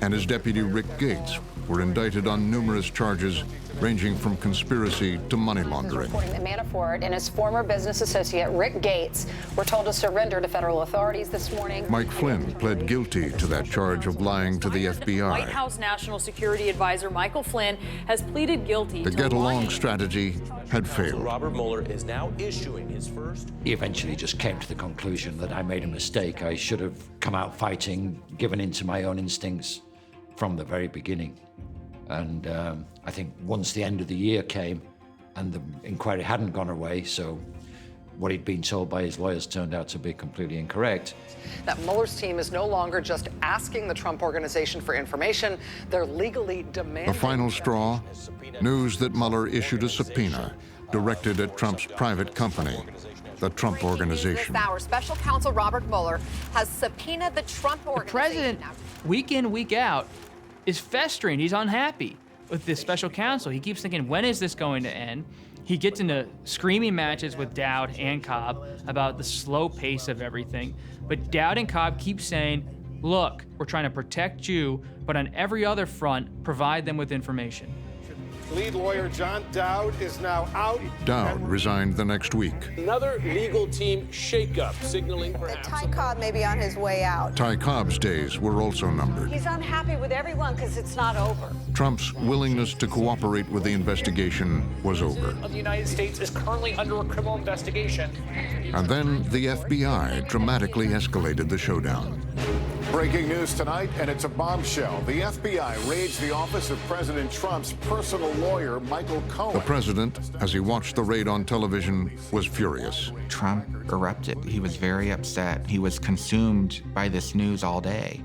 and his deputy Rick Gates were indicted on numerous charges ranging from conspiracy to money laundering. Reporting that Manafort and his former business associate Rick Gates were told to surrender to federal authorities this morning. Mike Flynn pled guilty to that charge of lying to the FBI. White House National Security Advisor Michael Flynn has pleaded guilty The to get-along strategy had failed. Robert Mueller is now issuing his first. He eventually just came to the conclusion that I made a mistake. I should have come out fighting, given in to my own instincts from the very beginning. And I think once the end of the year came and the inquiry hadn't gone away, so what he'd been told by his lawyers turned out to be completely incorrect. That Mueller's team is no longer just asking the Trump Organization for information, they're legally demanding. The final straw, news that Mueller issued a subpoena directed at Trump's private company, the Trump Organization. This hour, Special Counsel Robert Mueller has subpoenaed the Trump Organization. The president, week in, week out, is festering. He's unhappy with this special counsel. He keeps thinking, when is this going to end? He gets into screaming matches with Dowd and Cobb about the slow pace of everything. But Dowd and Cobb keep saying, look, we're trying to protect you, but on every other front, provide them with information. Lead lawyer Jon Dowd is now out. Dowd resigned the next week. Another legal team shakeup, signaling perhaps. Ty Cobb may be on his way out. Ty Cobb's days were also numbered. He's unhappy with everyone because it's not over. Trump's willingness to cooperate with the investigation was over. Of the United States is currently under a criminal investigation. And then the FBI dramatically escalated the showdown. Breaking news tonight, and it's a bombshell. The FBI raids the office of President Trump's personal lawyer, Michael Cohen. The president, as he watched the raid on television, was furious. Trump erupted. He was very upset. He was consumed by this news all day.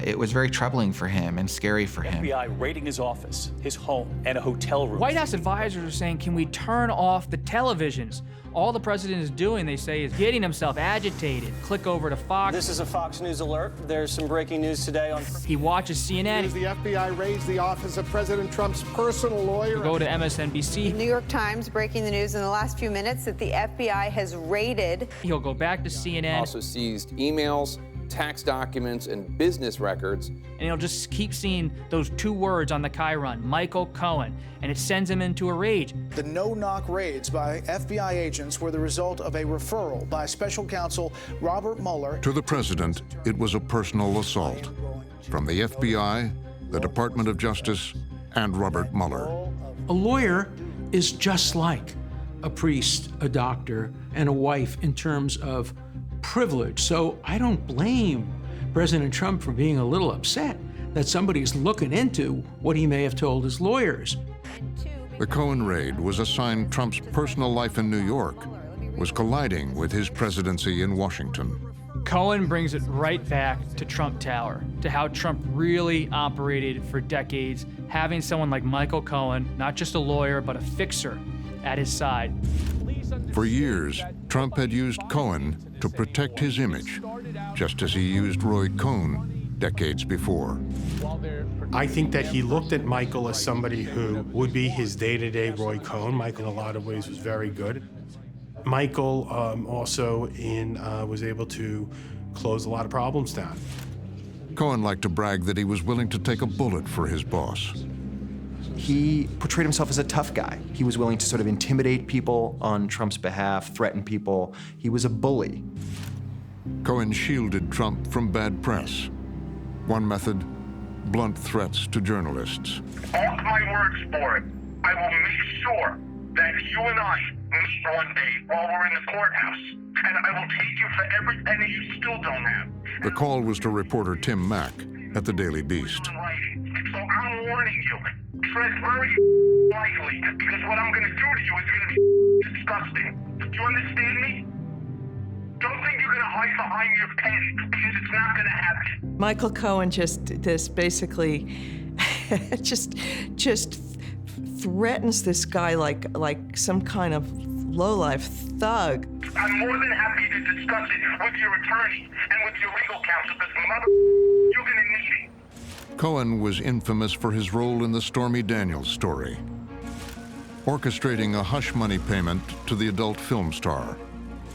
It was very troubling for him and scary for him. FBI raiding his office, his home, and a hotel room. White House advisors are saying, can we turn off the televisions? All the president is doing, they say, is getting himself agitated. Click over to Fox. This is a Fox News alert. There's some breaking news today on... He watches CNN. The FBI raids the office of President Trump's personal lawyer. Go to MSNBC. The New York Times breaking the news in the last few minutes that the FBI has raided. He'll go back to CNN. Also seized emails, tax documents, and business records. And he'll just keep seeing those two words on the chyron, Michael Cohen, and it sends him into a rage. The no-knock raids by FBI agents were the result of a referral by Special Counsel Robert Mueller. To the president, it was a personal assault from the FBI, the Department of Justice, and Robert Mueller. A lawyer is just like a priest, a doctor, and a wife in terms of privilege. So I don't blame President Trump for being a little upset that somebody's looking into what he may have told his lawyers. The Cohen raid was a sign Trump's personal life in New York was colliding with his presidency in Washington. Cohen brings it right back to Trump Tower, to how Trump really operated for decades, having someone like Michael Cohen, not just a lawyer, but a fixer at his side. For years, Trump had used Cohen to protect his image, just as he used Roy Cohn decades before. I think that he looked at Michael as somebody who would be his day-to-day Roy Cohn. Michael, in a lot of ways, was very good. Michael also was able to close a lot of problems down. Cohen liked to brag that he was willing to take a bullet for his boss. He portrayed himself as a tough guy. He was willing to sort of intimidate people on Trump's behalf, threaten people. He was a bully. Cohen shielded Trump from bad press. One method, blunt threats to journalists. Mark my words for it. I will make sure that you and I meet one day while we're in the courthouse, and I will take you for every penny you still don't have. The call was to reporter Tim Mack at the Daily Beast. So I'm warning you. Tread very lightly, because what I'm going to do to you is going to be disgusting. Do you understand me? Don't think you're going to hide behind your pen because it's not going to happen. Michael Cohen basically just threatens this guy like some kind of low-life thug. I'm more than happy to discuss it with your attorney and with your legal counsel, because you're going to need it. Cohen was infamous for his role in the Stormy Daniels story, orchestrating a hush money payment to the adult film star,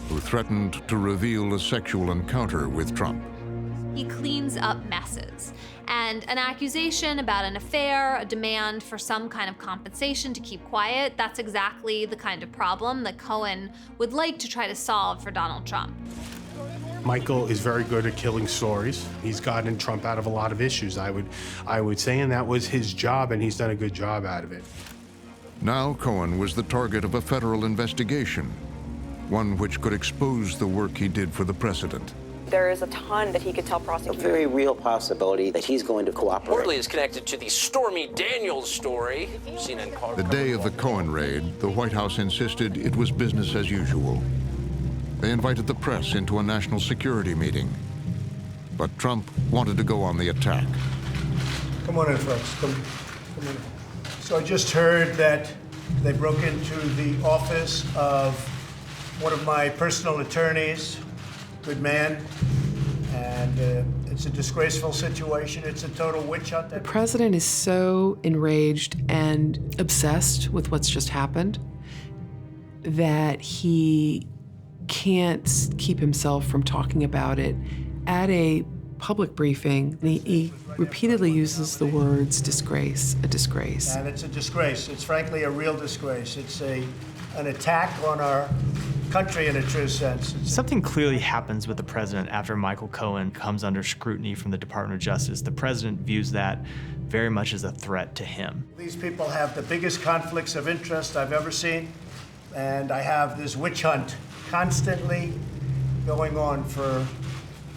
who threatened to reveal a sexual encounter with Trump. He cleans up messes. And an accusation about an affair, a demand for some kind of compensation to keep quiet, that's exactly the kind of problem that Cohen would like to try to solve for Donald Trump. Michael is very good at killing stories. He's gotten Trump out of a lot of issues, I would say, and that was his job, and he's done a good job out of it. Now Cohen was the target of a federal investigation, one which could expose the work he did for the president. There is a ton that he could tell prosecutors. A very real possibility that he's going to cooperate. Reportedly is connected to the Stormy Daniels story. CNN The day of the Cohen raid, the White House insisted it was business as usual. They invited the press into a national security meeting. But Trump wanted to go on the attack. Come on in, folks. Come in. So I just heard that they broke into the office of one of my personal attorneys. Good man, and it's a disgraceful situation. It's a total witch hunt. The president is so enraged and obsessed with what's just happened that he can't keep himself from talking about it. At a public briefing, he repeatedly uses the words disgrace, a disgrace. And it's a disgrace. It's frankly a real disgrace. It's an attack on our country in a true sense. Something clearly happens with the president after Michael Cohen comes under scrutiny from the Department of Justice. The president views that very much as a threat to him. These people have the biggest conflicts of interest I've ever seen, and I have this witch hunt constantly going on for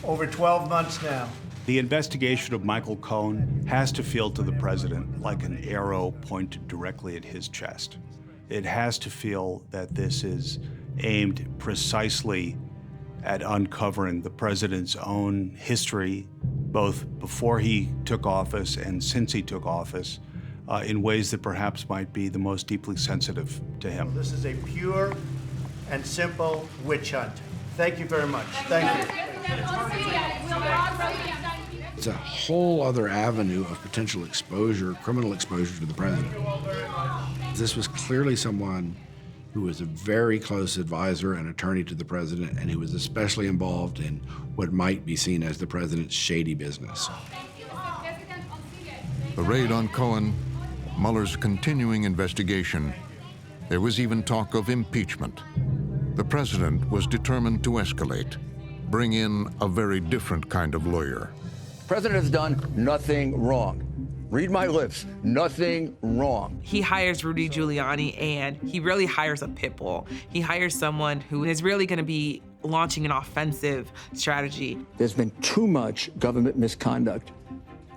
over 12 months now. The investigation of Michael Cohen has to feel to the president like an arrow pointed directly at his chest. It has to feel that this is aimed precisely at uncovering the president's own history, both before he took office and since he took office, in ways that perhaps might be the most deeply sensitive to him. This is a pure and simple witch hunt. Thank you very much. Thank you. It's a whole other avenue of potential exposure, criminal exposure to the president. This was clearly someone who was a very close advisor and attorney to the president, and who was especially involved in what might be seen as the president's shady business. The raid on Cohen, Mueller's continuing investigation, there was even talk of impeachment. The president was determined to escalate, bring in a very different kind of lawyer. The president has done nothing wrong. Read my lips, nothing wrong. He hires Rudy Giuliani, and he really hires a pit bull. He hires someone who is really going to be launching an offensive strategy. There's been too much government misconduct.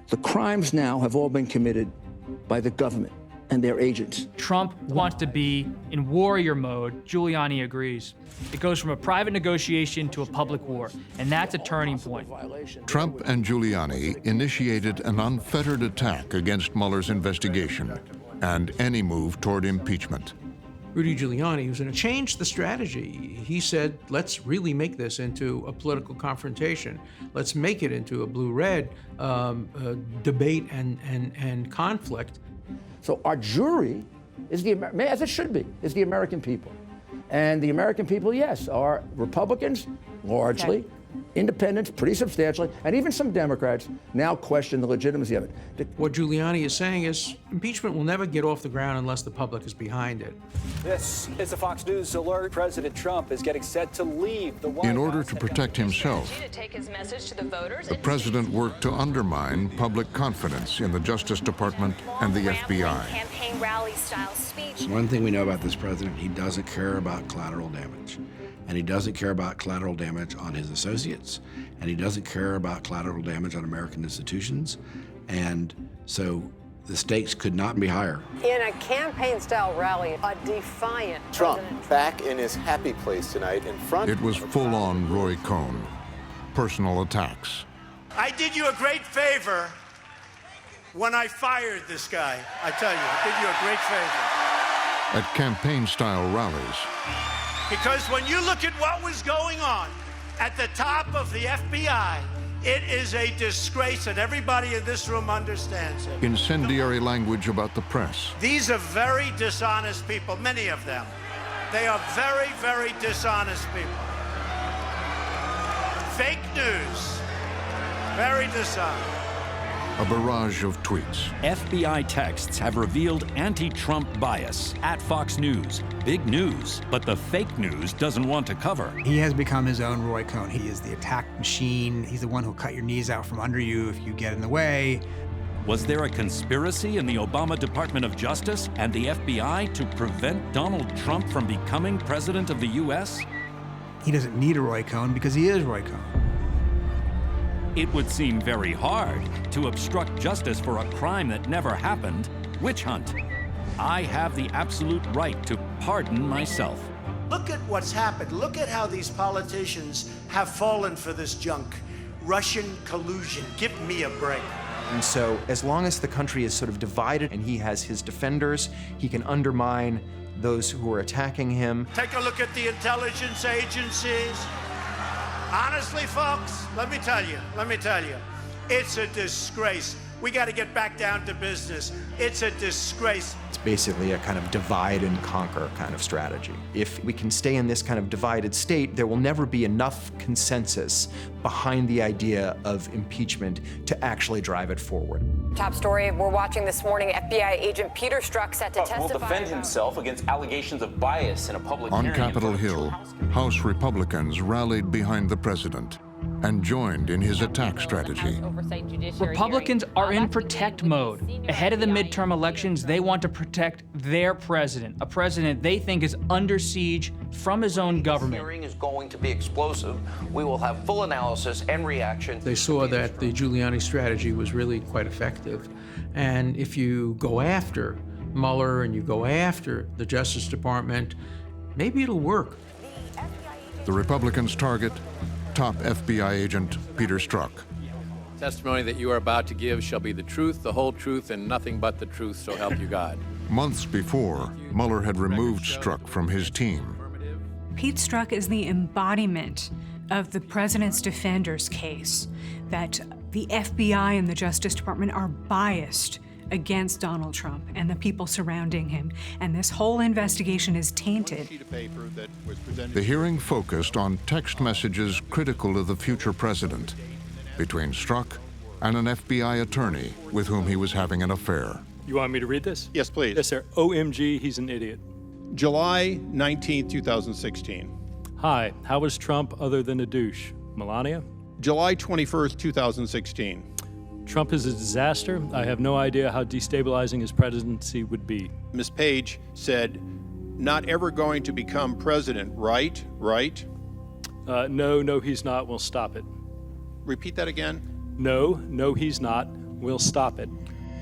The crimes now have all been committed by the government and their agents. Trump wants to be in warrior mode. Giuliani agrees. It goes from a private negotiation to a public war, and that's a turning point. Trump and Giuliani initiated an unfettered attack against Mueller's investigation and any move toward impeachment. Rudy Giuliani was going to change the strategy. He said, let's really make this into a political confrontation. Let's make it into a blue-red debate and conflict. So our jury is as it should be, is the American people. And the American people, yes, are Republicans, largely, independents, pretty substantially, and even some Democrats now question the legitimacy of it. What Giuliani is saying is impeachment will never get off the ground unless the public is behind it. This is a Fox News alert. President Trump is getting set to leave the White House. In order to protect himself, the president worked to undermine public confidence in the Justice Department and the FBI. Campaign rally-style speech. One thing we know about this president, he doesn't care about collateral damage. And he doesn't care about collateral damage on his associates, and he doesn't care about collateral damage on American institutions. And so the stakes could not be higher. In a campaign-style rally, a defiant Trump back in his happy place tonight in front. It was full-on Roy Cohn. personal attacks. I did you a great favor when I fired this guy. I tell you, I did you a great favor. At campaign-style rallies, Because when you look at what was going on at the top of the FBI, it is a disgrace, and everybody in this room understands it. incendiary language about the press, These are very dishonest people, many of them. They are very, very dishonest people. Fake news, very dishonest. a barrage of tweets. FBI texts have revealed anti-Trump bias at Fox News. Big news, but the fake news doesn't want to cover. He has become his own Roy Cohn. He is the attack machine. He's the one who'll cut your knees out from under you if you get in the way. Was there a conspiracy in the Obama Department of Justice and the FBI to prevent Donald Trump from becoming president of the U.S.? He doesn't need a Roy Cohn because he is Roy Cohn. It would seem very hard to obstruct justice for a crime that never happened. Witch hunt. I have the absolute right to pardon myself. Look at what's happened. Look at how these politicians have fallen for this junk. Russian collusion. Give me a break. And so as long as the country is sort of divided and he has his defenders, he can undermine those who are attacking him. Take a look at the intelligence agencies. Honestly, folks, let me tell you, it's a disgrace. We got to get back down to business. It's a disgrace. It's basically a kind of divide and conquer kind of strategy. If we can stay in this kind of divided state, there will never be enough consensus behind the idea of impeachment to actually drive it forward. Top story we're watching this morning, FBI agent Peter Strzok set to testify. Will defend himself against allegations of bias in a public On hearing. Capitol Hill, House Republicans rallied behind the president and joined in his attack strategy. Republicans are in protect mode. Ahead of the midterm elections, they want to protect their president, a president they think is under siege from his own government. The hearing is going to be explosive. We will have full analysis and reaction. They saw that the Giuliani strategy was really quite effective. And if you go after Mueller and you go after the Justice Department, maybe it'll work. The Republicans target top FBI agent Peter Strzok. Testimony that you are about to give shall be the truth, the whole truth, and nothing but the truth, so help you God. Months before, Mueller had removed Strzok from his team. Pete Strzok is the embodiment of the president's defender's case, that the FBI and the Justice Department are biased against Donald Trump and the people surrounding him, and this whole investigation is tainted. The hearing focused on text messages critical of the future president between Strzok and an FBI attorney with whom he was having an affair. You want me to read this? Yes, please. Yes, sir. OMG, he's an idiot. July 19, 2016. Hi, how was Trump other than a douche? Melania? July 21st, 2016. Trump is a disaster. I have no idea how destabilizing his presidency would be. Ms. Page said, not ever going to become president, right? Right? No, he's not. We'll stop it. Repeat that again. No, he's not. We'll stop it.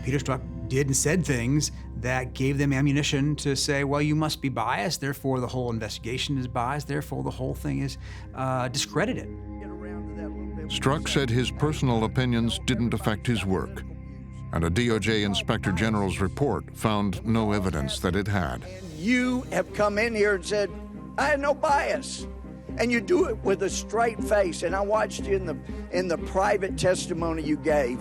Peter Strzok did and said things that gave them ammunition to say, well, you must be biased, therefore the whole investigation is biased, therefore the whole thing is discredited. Strzok said his personal opinions didn't affect his work, and a DOJ Inspector General's report found no evidence that it had. You have come in here and said, I had no bias. And you do it with a straight face. And I watched you in the private testimony you gave.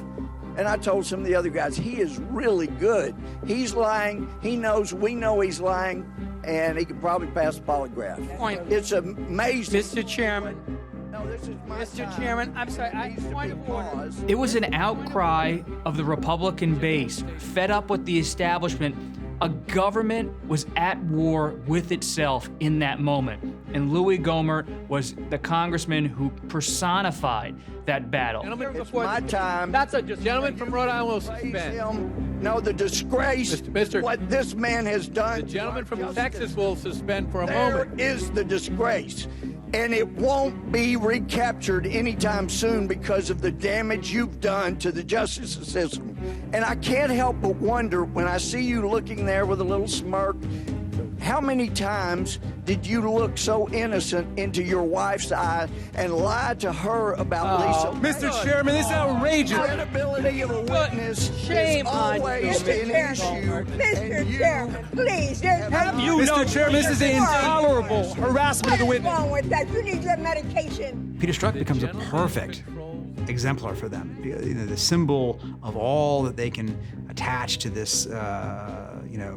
And I told some of the other guys, he is really good. He's lying. He knows, we know he's lying. And he could probably pass the polygraph. Point. It's amazing. Mr. Chairman. No, this is my Mr. time. Chairman, I'm sorry, point of order. It was an outcry of the Republican base, fed up with the establishment. A government was at war with itself in that moment. And Louis Gohmert was the congressman who personified that battle. It's my time. That's a gentleman from Rhode Island will suspend. No, the disgrace, what this man has done. The gentleman from Texas will suspend for a moment. There is the disgrace. And it won't be recaptured anytime soon because of the damage you've done to the justice system. And I can't help but wonder when I see you looking there with a little smirk, How many times did you look so innocent into your wife's eye and lie to her about Lisa? Mr. Chairman, this is outrageous. Credibility of a witness Shame is on always you, an issue. Mr. Chairman, please, Have you Mr. Chairman, this is intolerable harassment of the witness. What's wrong with that? You need your medication. Peter Strzok becomes a perfect exemplar for them. You know, the symbol of all that they can attach to this,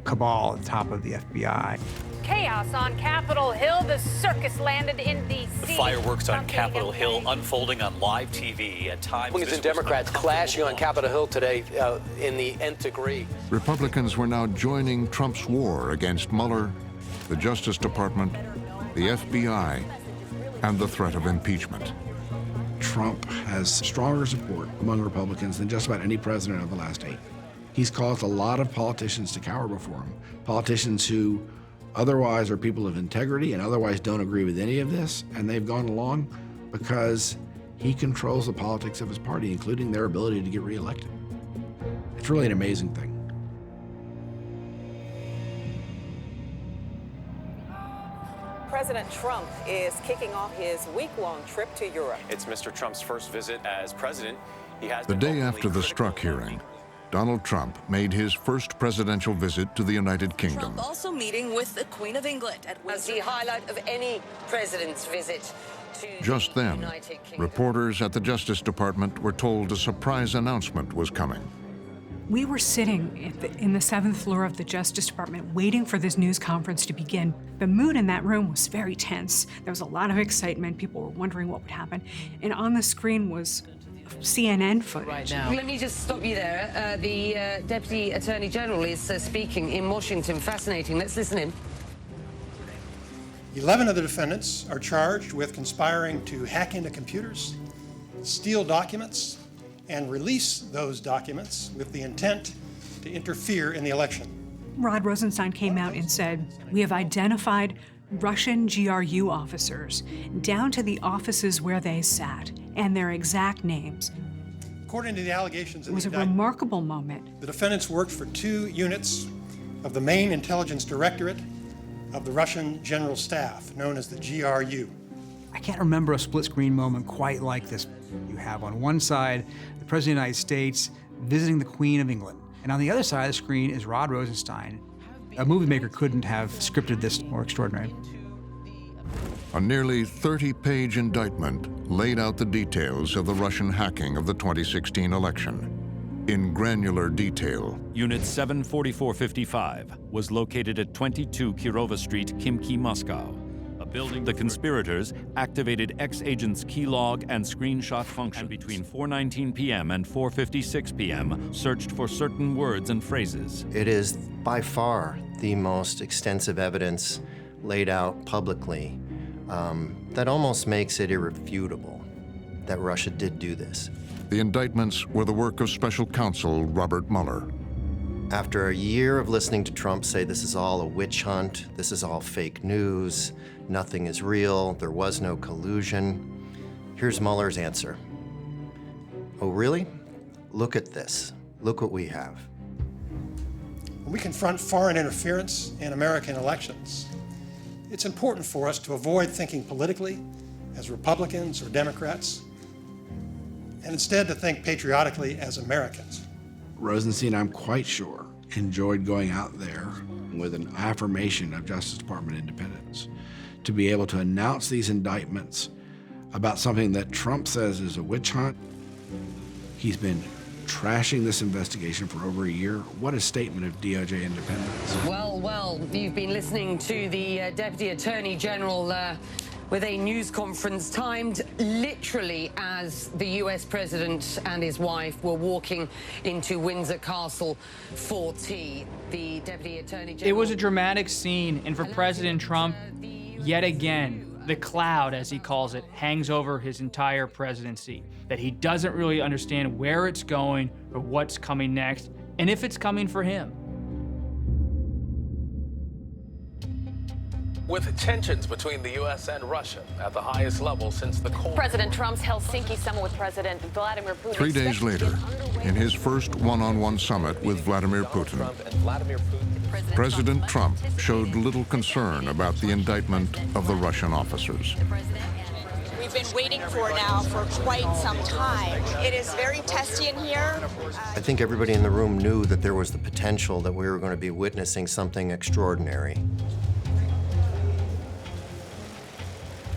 cabal at the top of the FBI. Chaos on Capitol Hill. The circus landed in D.C. The fireworks on Capitol Hill unfolding on live TV at times. Republicans and Democrats clashing on Capitol Hill today in the nth degree. Republicans were now joining Trump's war against Mueller, the Justice Department, the FBI, and the threat of impeachment. Trump has stronger support among Republicans than just about any president of the last 8. He's caused a lot of politicians to cower before him. Politicians who otherwise are people of integrity and otherwise don't agree with any of this, and they've gone along because he controls the politics of his party, including their ability to get reelected. It's really an amazing thing. President Trump is kicking off his week-long trip to Europe. It's Mr. Trump's first visit as president. He has The day after the Strzok hearing, Donald Trump made his first presidential visit to the United Kingdom. Trump also meeting with the Queen of England as the highlight of any president's visit to Just the then, United Kingdom. reporters at the Justice Department were told a surprise announcement was coming. We were sitting in the 7th floor of the Justice Department waiting for this news conference to begin. The mood in that room was very tense. There was a lot of excitement. People were wondering what would happen. And on the screen was CNN footage. Right now. Let me just stop you there. The Deputy Attorney General is speaking in Washington. Fascinating. Let's listen in. 11 of the defendants are charged with conspiring to hack into computers, steal documents, and release those documents with the intent to interfere in the election. Rod Rosenstein came out and said, "We have identified Russian GRU officers down to the offices where they sat and their exact names." According to the allegations It in was the a indictment, remarkable moment. the defendants worked for 2 units of the main intelligence directorate of the Russian General Staff, known as the GRU. I can't remember a split-screen moment quite like this. You have on one side the President of the United States visiting the Queen of England, and on the other side of the screen is Rod Rosenstein. A movie maker couldn't have scripted this more extraordinary. A nearly 30-page indictment laid out the details of the Russian hacking of the 2016 election. In granular detail. Unit 74455 was located at 22 Kirova Street, Khimki, Moscow. A building. The conspirators activated ex-agents keylog and screenshot function between 4:19 p.m. and 4:56 p.m. searched for certain words and phrases. It is by far the most extensive evidence laid out publicly that almost makes it irrefutable that Russia did do this. The indictments were the work of special counsel Robert Mueller. After a year of listening to Trump say this is all a witch hunt, this is all fake news, nothing is real, there was no collusion, here's Mueller's answer. Oh, really? Look at this. Look what we have. When we confront foreign interference in American elections, it's important for us to avoid thinking politically as Republicans or Democrats, and instead to think patriotically as Americans. Rosenstein, I'm quite sure, enjoyed going out there with an affirmation of Justice Department independence to be able to announce these indictments about something that Trump says is a witch hunt. He's been trashing this investigation for over a year. What a statement of DOJ independence. Well, you've been listening to the Deputy Attorney General with a news conference timed literally as the US President and his wife were walking into Windsor Castle for tea. The Deputy Attorney General... It was a dramatic scene, and for President Trump, yet again, the cloud, as he calls it, hangs over his entire presidency, that he doesn't really understand where it's going or what's coming next, and if it's coming for him. With tensions between the U.S. and Russia at the highest level since the Cold War. President Trump's Helsinki summit with President Vladimir Putin. 3 days later, in his first one-on-one summit with Vladimir Putin, President Trump showed little concern about the indictment of the Russian officers. We've been waiting for now for quite some time. It is very testy in here. I think everybody in the room knew that there was the potential that we were going to be witnessing something extraordinary.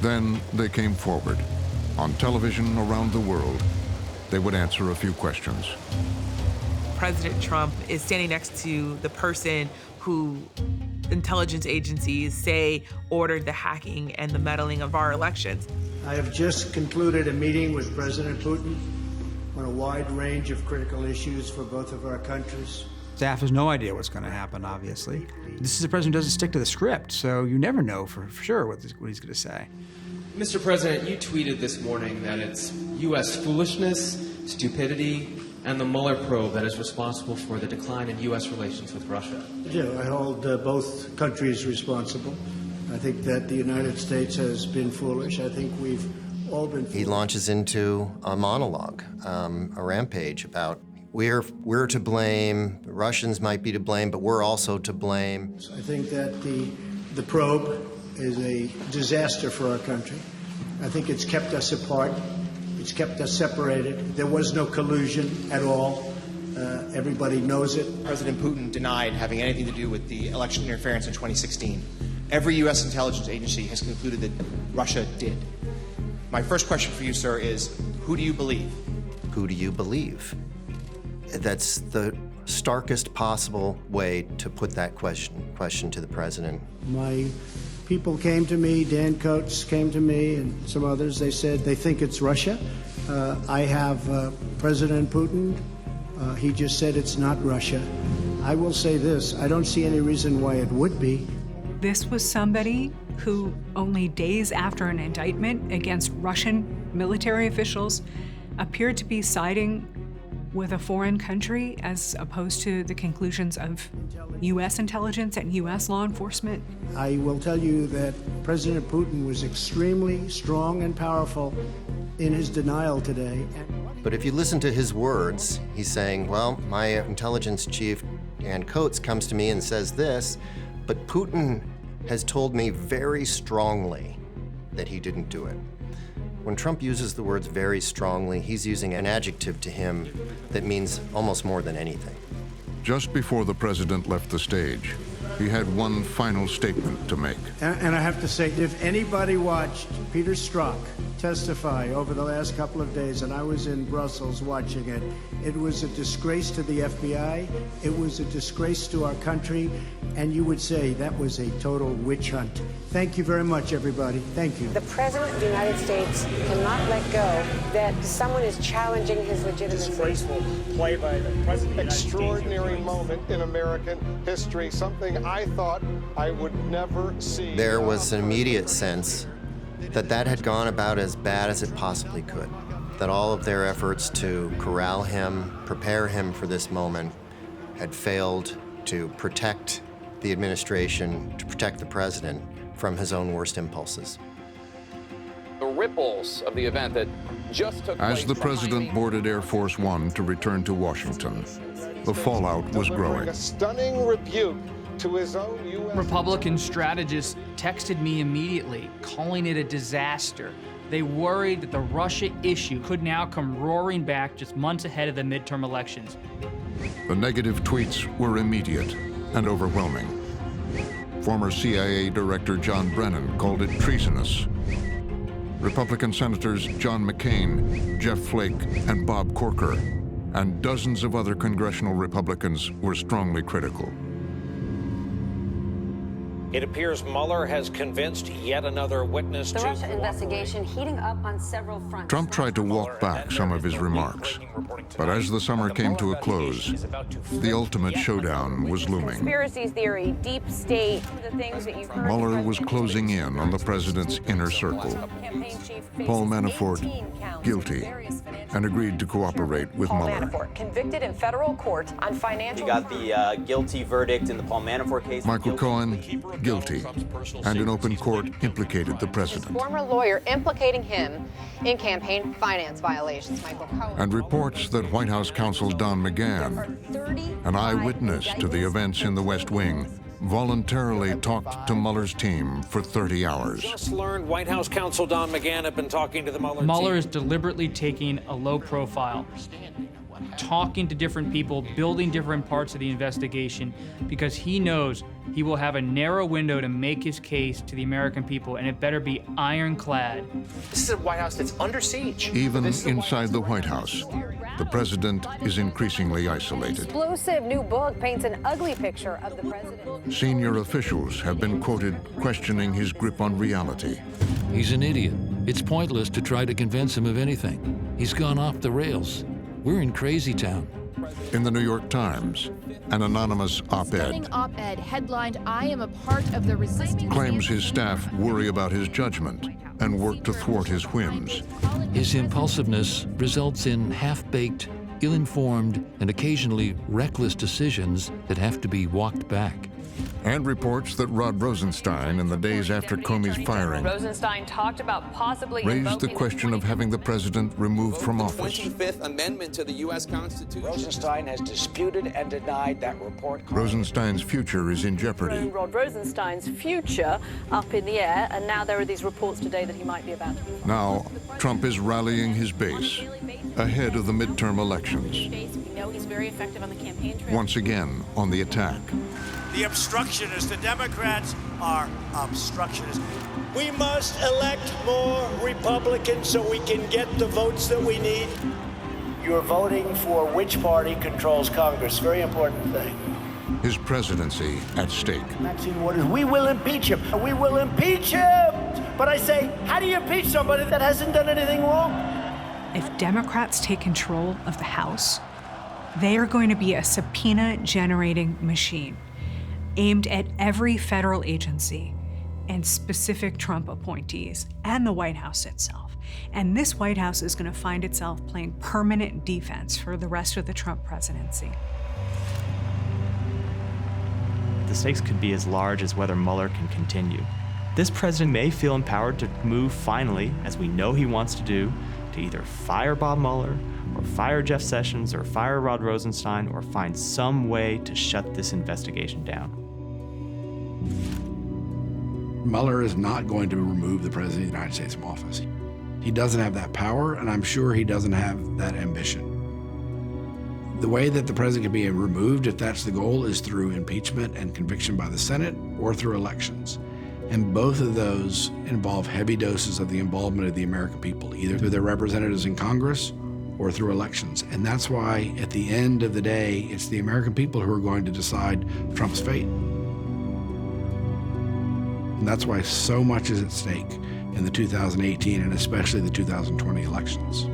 Then they came forward. On television around the world, they would answer a few questions. President Trump is standing next to the person who intelligence agencies say ordered the hacking and the meddling of our elections. I have just concluded a meeting with President Putin on a wide range of critical issues for both of our countries. Staff has no idea what's going to happen, obviously. This is a president who doesn't stick to the script, so you never know for sure what he's going to say. Mr. President, you tweeted this morning that it's U.S. foolishness, stupidity, and the Mueller probe that is responsible for the decline in U.S. relations with Russia. Yeah, I hold both countries responsible. I think that the United States has been foolish. I think we've all been foolish. He launches into a monologue, a rampage about we're to blame, the Russians might be to blame, but we're also to blame. I think that the probe is a disaster for our country. I think it's kept us apart. It's kept us separated. There was no collusion at all. Everybody knows it. President Putin denied having anything to do with the election interference in 2016. Every U.S. intelligence agency has concluded that Russia did. My first question for you, sir, is who do you believe? Who do you believe? That's the starkest possible way to put that question to the president. My people came to me, Dan Coates came to me, and some others. They said they think it's Russia. I have President Putin. He just said it's not Russia. I will say this, I don't see any reason why it would be. This was somebody who, only days after an indictment against Russian military officials, appeared to be siding with a foreign country as opposed to the conclusions of U.S. intelligence and U.S. law enforcement. I will tell you that President Putin was extremely strong and powerful in his denial today. But if you listen to his words, he's saying, well, my intelligence chief, Dan Coates, comes to me and says this, but Putin has told me very strongly that he didn't do it. When Trump uses the words very strongly, he's using an adjective to him that means almost more than anything. Just before the president left the stage, he had one final statement to make. And I have to say, if anybody watched Peter Strzok testify over the last couple of days, and I was in Brussels watching it, it was a disgrace to the FBI, it was a disgrace to our country, and you would say that was a total witch hunt. Thank you very much, everybody. Thank you. The President of the United States cannot let go that someone is challenging his legitimacy. Disgraceful play by the President. Extraordinary moment in American history, something I thought I would never see. There was an immediate sense that that had gone about as bad as it possibly could, that all of their efforts to corral him, prepare him for this moment, had failed to protect the administration, to protect the president from his own worst impulses. The ripples of the event that just took place. As the president boarded Air Force One to return to Washington, the fallout was growing. A stunning rebuke to his own U.S. Republican strategists texted me immediately, calling it a disaster. They worried that the Russia issue could now come roaring back just months ahead of the midterm elections. The negative tweets were immediate and overwhelming. Former CIA Director John Brennan called it treasonous. Republican Senators John McCain, Jeff Flake, and Bob Corker, and dozens of other congressional Republicans were strongly critical. It appears Mueller has convinced yet another witness the to Russia investigation heating up on several fronts. Trump tried to walk back some of his remarks, but as the summer came to a close, the ultimate showdown was looming. Conspiracy theory, deep state, the things that you've heard. Mueller was closing in on the president's inner circle. Paul Manafort, guilty. and agreed to cooperate with Paul Mueller. Manafort, convicted in federal court on financial... You got the guilty verdict in the Paul Manafort case. Michael Cohen, guilty, and in open court implicated the president. Former lawyer implicating him in campaign finance violations. Michael Cohen. And reports that White House counsel Don McGahn, an eyewitness to the events in the West Wing, voluntarily talked to Mueller's team for 30 hours. Just learned White House counsel Don McGahn had been talking to the Mueller team. Mueller is deliberately taking a low profile, talking to different people, building different parts of the investigation, because he knows he will have a narrow window to make his case to the American people, and it better be ironclad. This is a White House that's under siege. Even inside the White House, the president is increasingly isolated. Explosive new book paints an ugly picture of the president. Senior officials have been quoted questioning his grip on reality. He's an idiot. It's pointless to try to convince him of anything. He's gone off the rails. We're in crazy town. In the New York Times, an anonymous op-ed Stunning op-ed headlined, "I am a part of the resistance." claims his staff worry about his judgment and work to thwart his whims. His impulsiveness results in half-baked, ill-informed, and occasionally reckless decisions that have to be walked back. And reports that Rod Rosenstein, in the days after Comey's firing, Rosenstein talked about possibly raised the question of having the president removed from office. 25th Amendment to the U.S. Constitution. Rosenstein has disputed and denied that report. Rosenstein's future is in jeopardy. Rod Rosenstein's future up in the air, and now there are these reports today that he might be about to be fired. Now, Trump is rallying his base ahead of the midterm elections. We know he's very effective on the campaign trail. Once again, on the attack. The obstructionists, the Democrats are obstructionists. We must elect more Republicans so we can get the votes that we need. You're voting for which party controls Congress. Very important thing. His presidency at stake. Maxine Waters, we will impeach him. We will impeach him. But I say, how do you impeach somebody that hasn't done anything wrong? If Democrats take control of the House, they are going to be a subpoena-generating machine aimed at every federal agency and specific Trump appointees and the White House itself. And this White House is going to find itself playing permanent defense for the rest of the Trump presidency. The stakes could be as large as whether Mueller can continue. This president may feel empowered to move finally, as we know he wants to do, to either fire Bob Mueller, or fire Jeff Sessions, or fire Rod Rosenstein, or find some way to shut this investigation down. Mueller is not going to remove the President of the United States from office. He doesn't have that power, and I'm sure he doesn't have that ambition. The way that the President can be removed, if that's the goal, is through impeachment and conviction by the Senate or through elections. And both of those involve heavy doses of the involvement of the American people, either through their representatives in Congress or through elections. And that's why, at the end of the day, it's the American people who are going to decide Trump's fate. And that's why so much is at stake in the 2018 and especially the 2020 elections.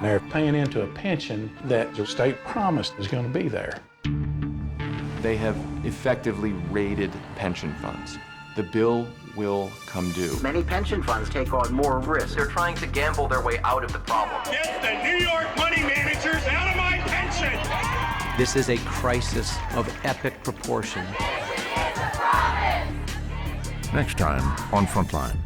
They're paying into a pension that the state promised is going to be there. They have effectively raided pension funds. The bill will come due. Many pension funds take on more risk. They're trying to gamble their way out of the problem. Get the New York money managers out of my pension! This is a crisis of epic proportion. Next time on Frontline.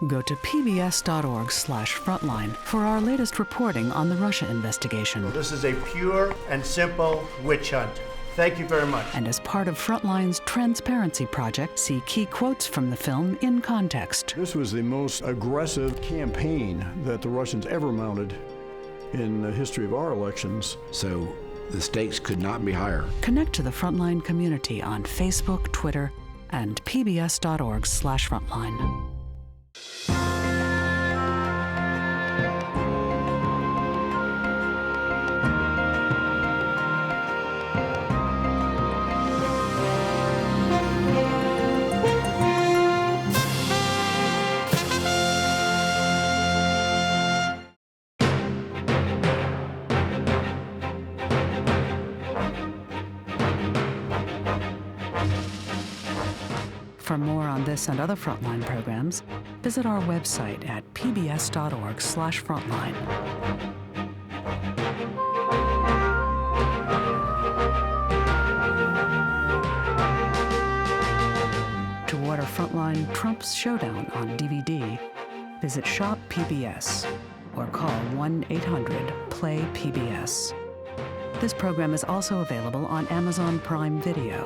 Go to pbs.org/frontline for our latest reporting on the Russia investigation. This is a pure and simple witch hunt. Thank you very much. And as part of Frontline's Transparency Project, see key quotes from the film in context. This was the most aggressive campaign that the Russians ever mounted in the history of our elections. So the stakes could not be higher. Connect to the Frontline community on Facebook, Twitter, and pbs.org/frontline. this and other Frontline programs, visit our website at pbs.org/frontline. To order Frontline Trump's Showdown on DVD, visit Shop PBS or call 1-800-PLAY-PBS. This program is also available on Amazon Prime Video.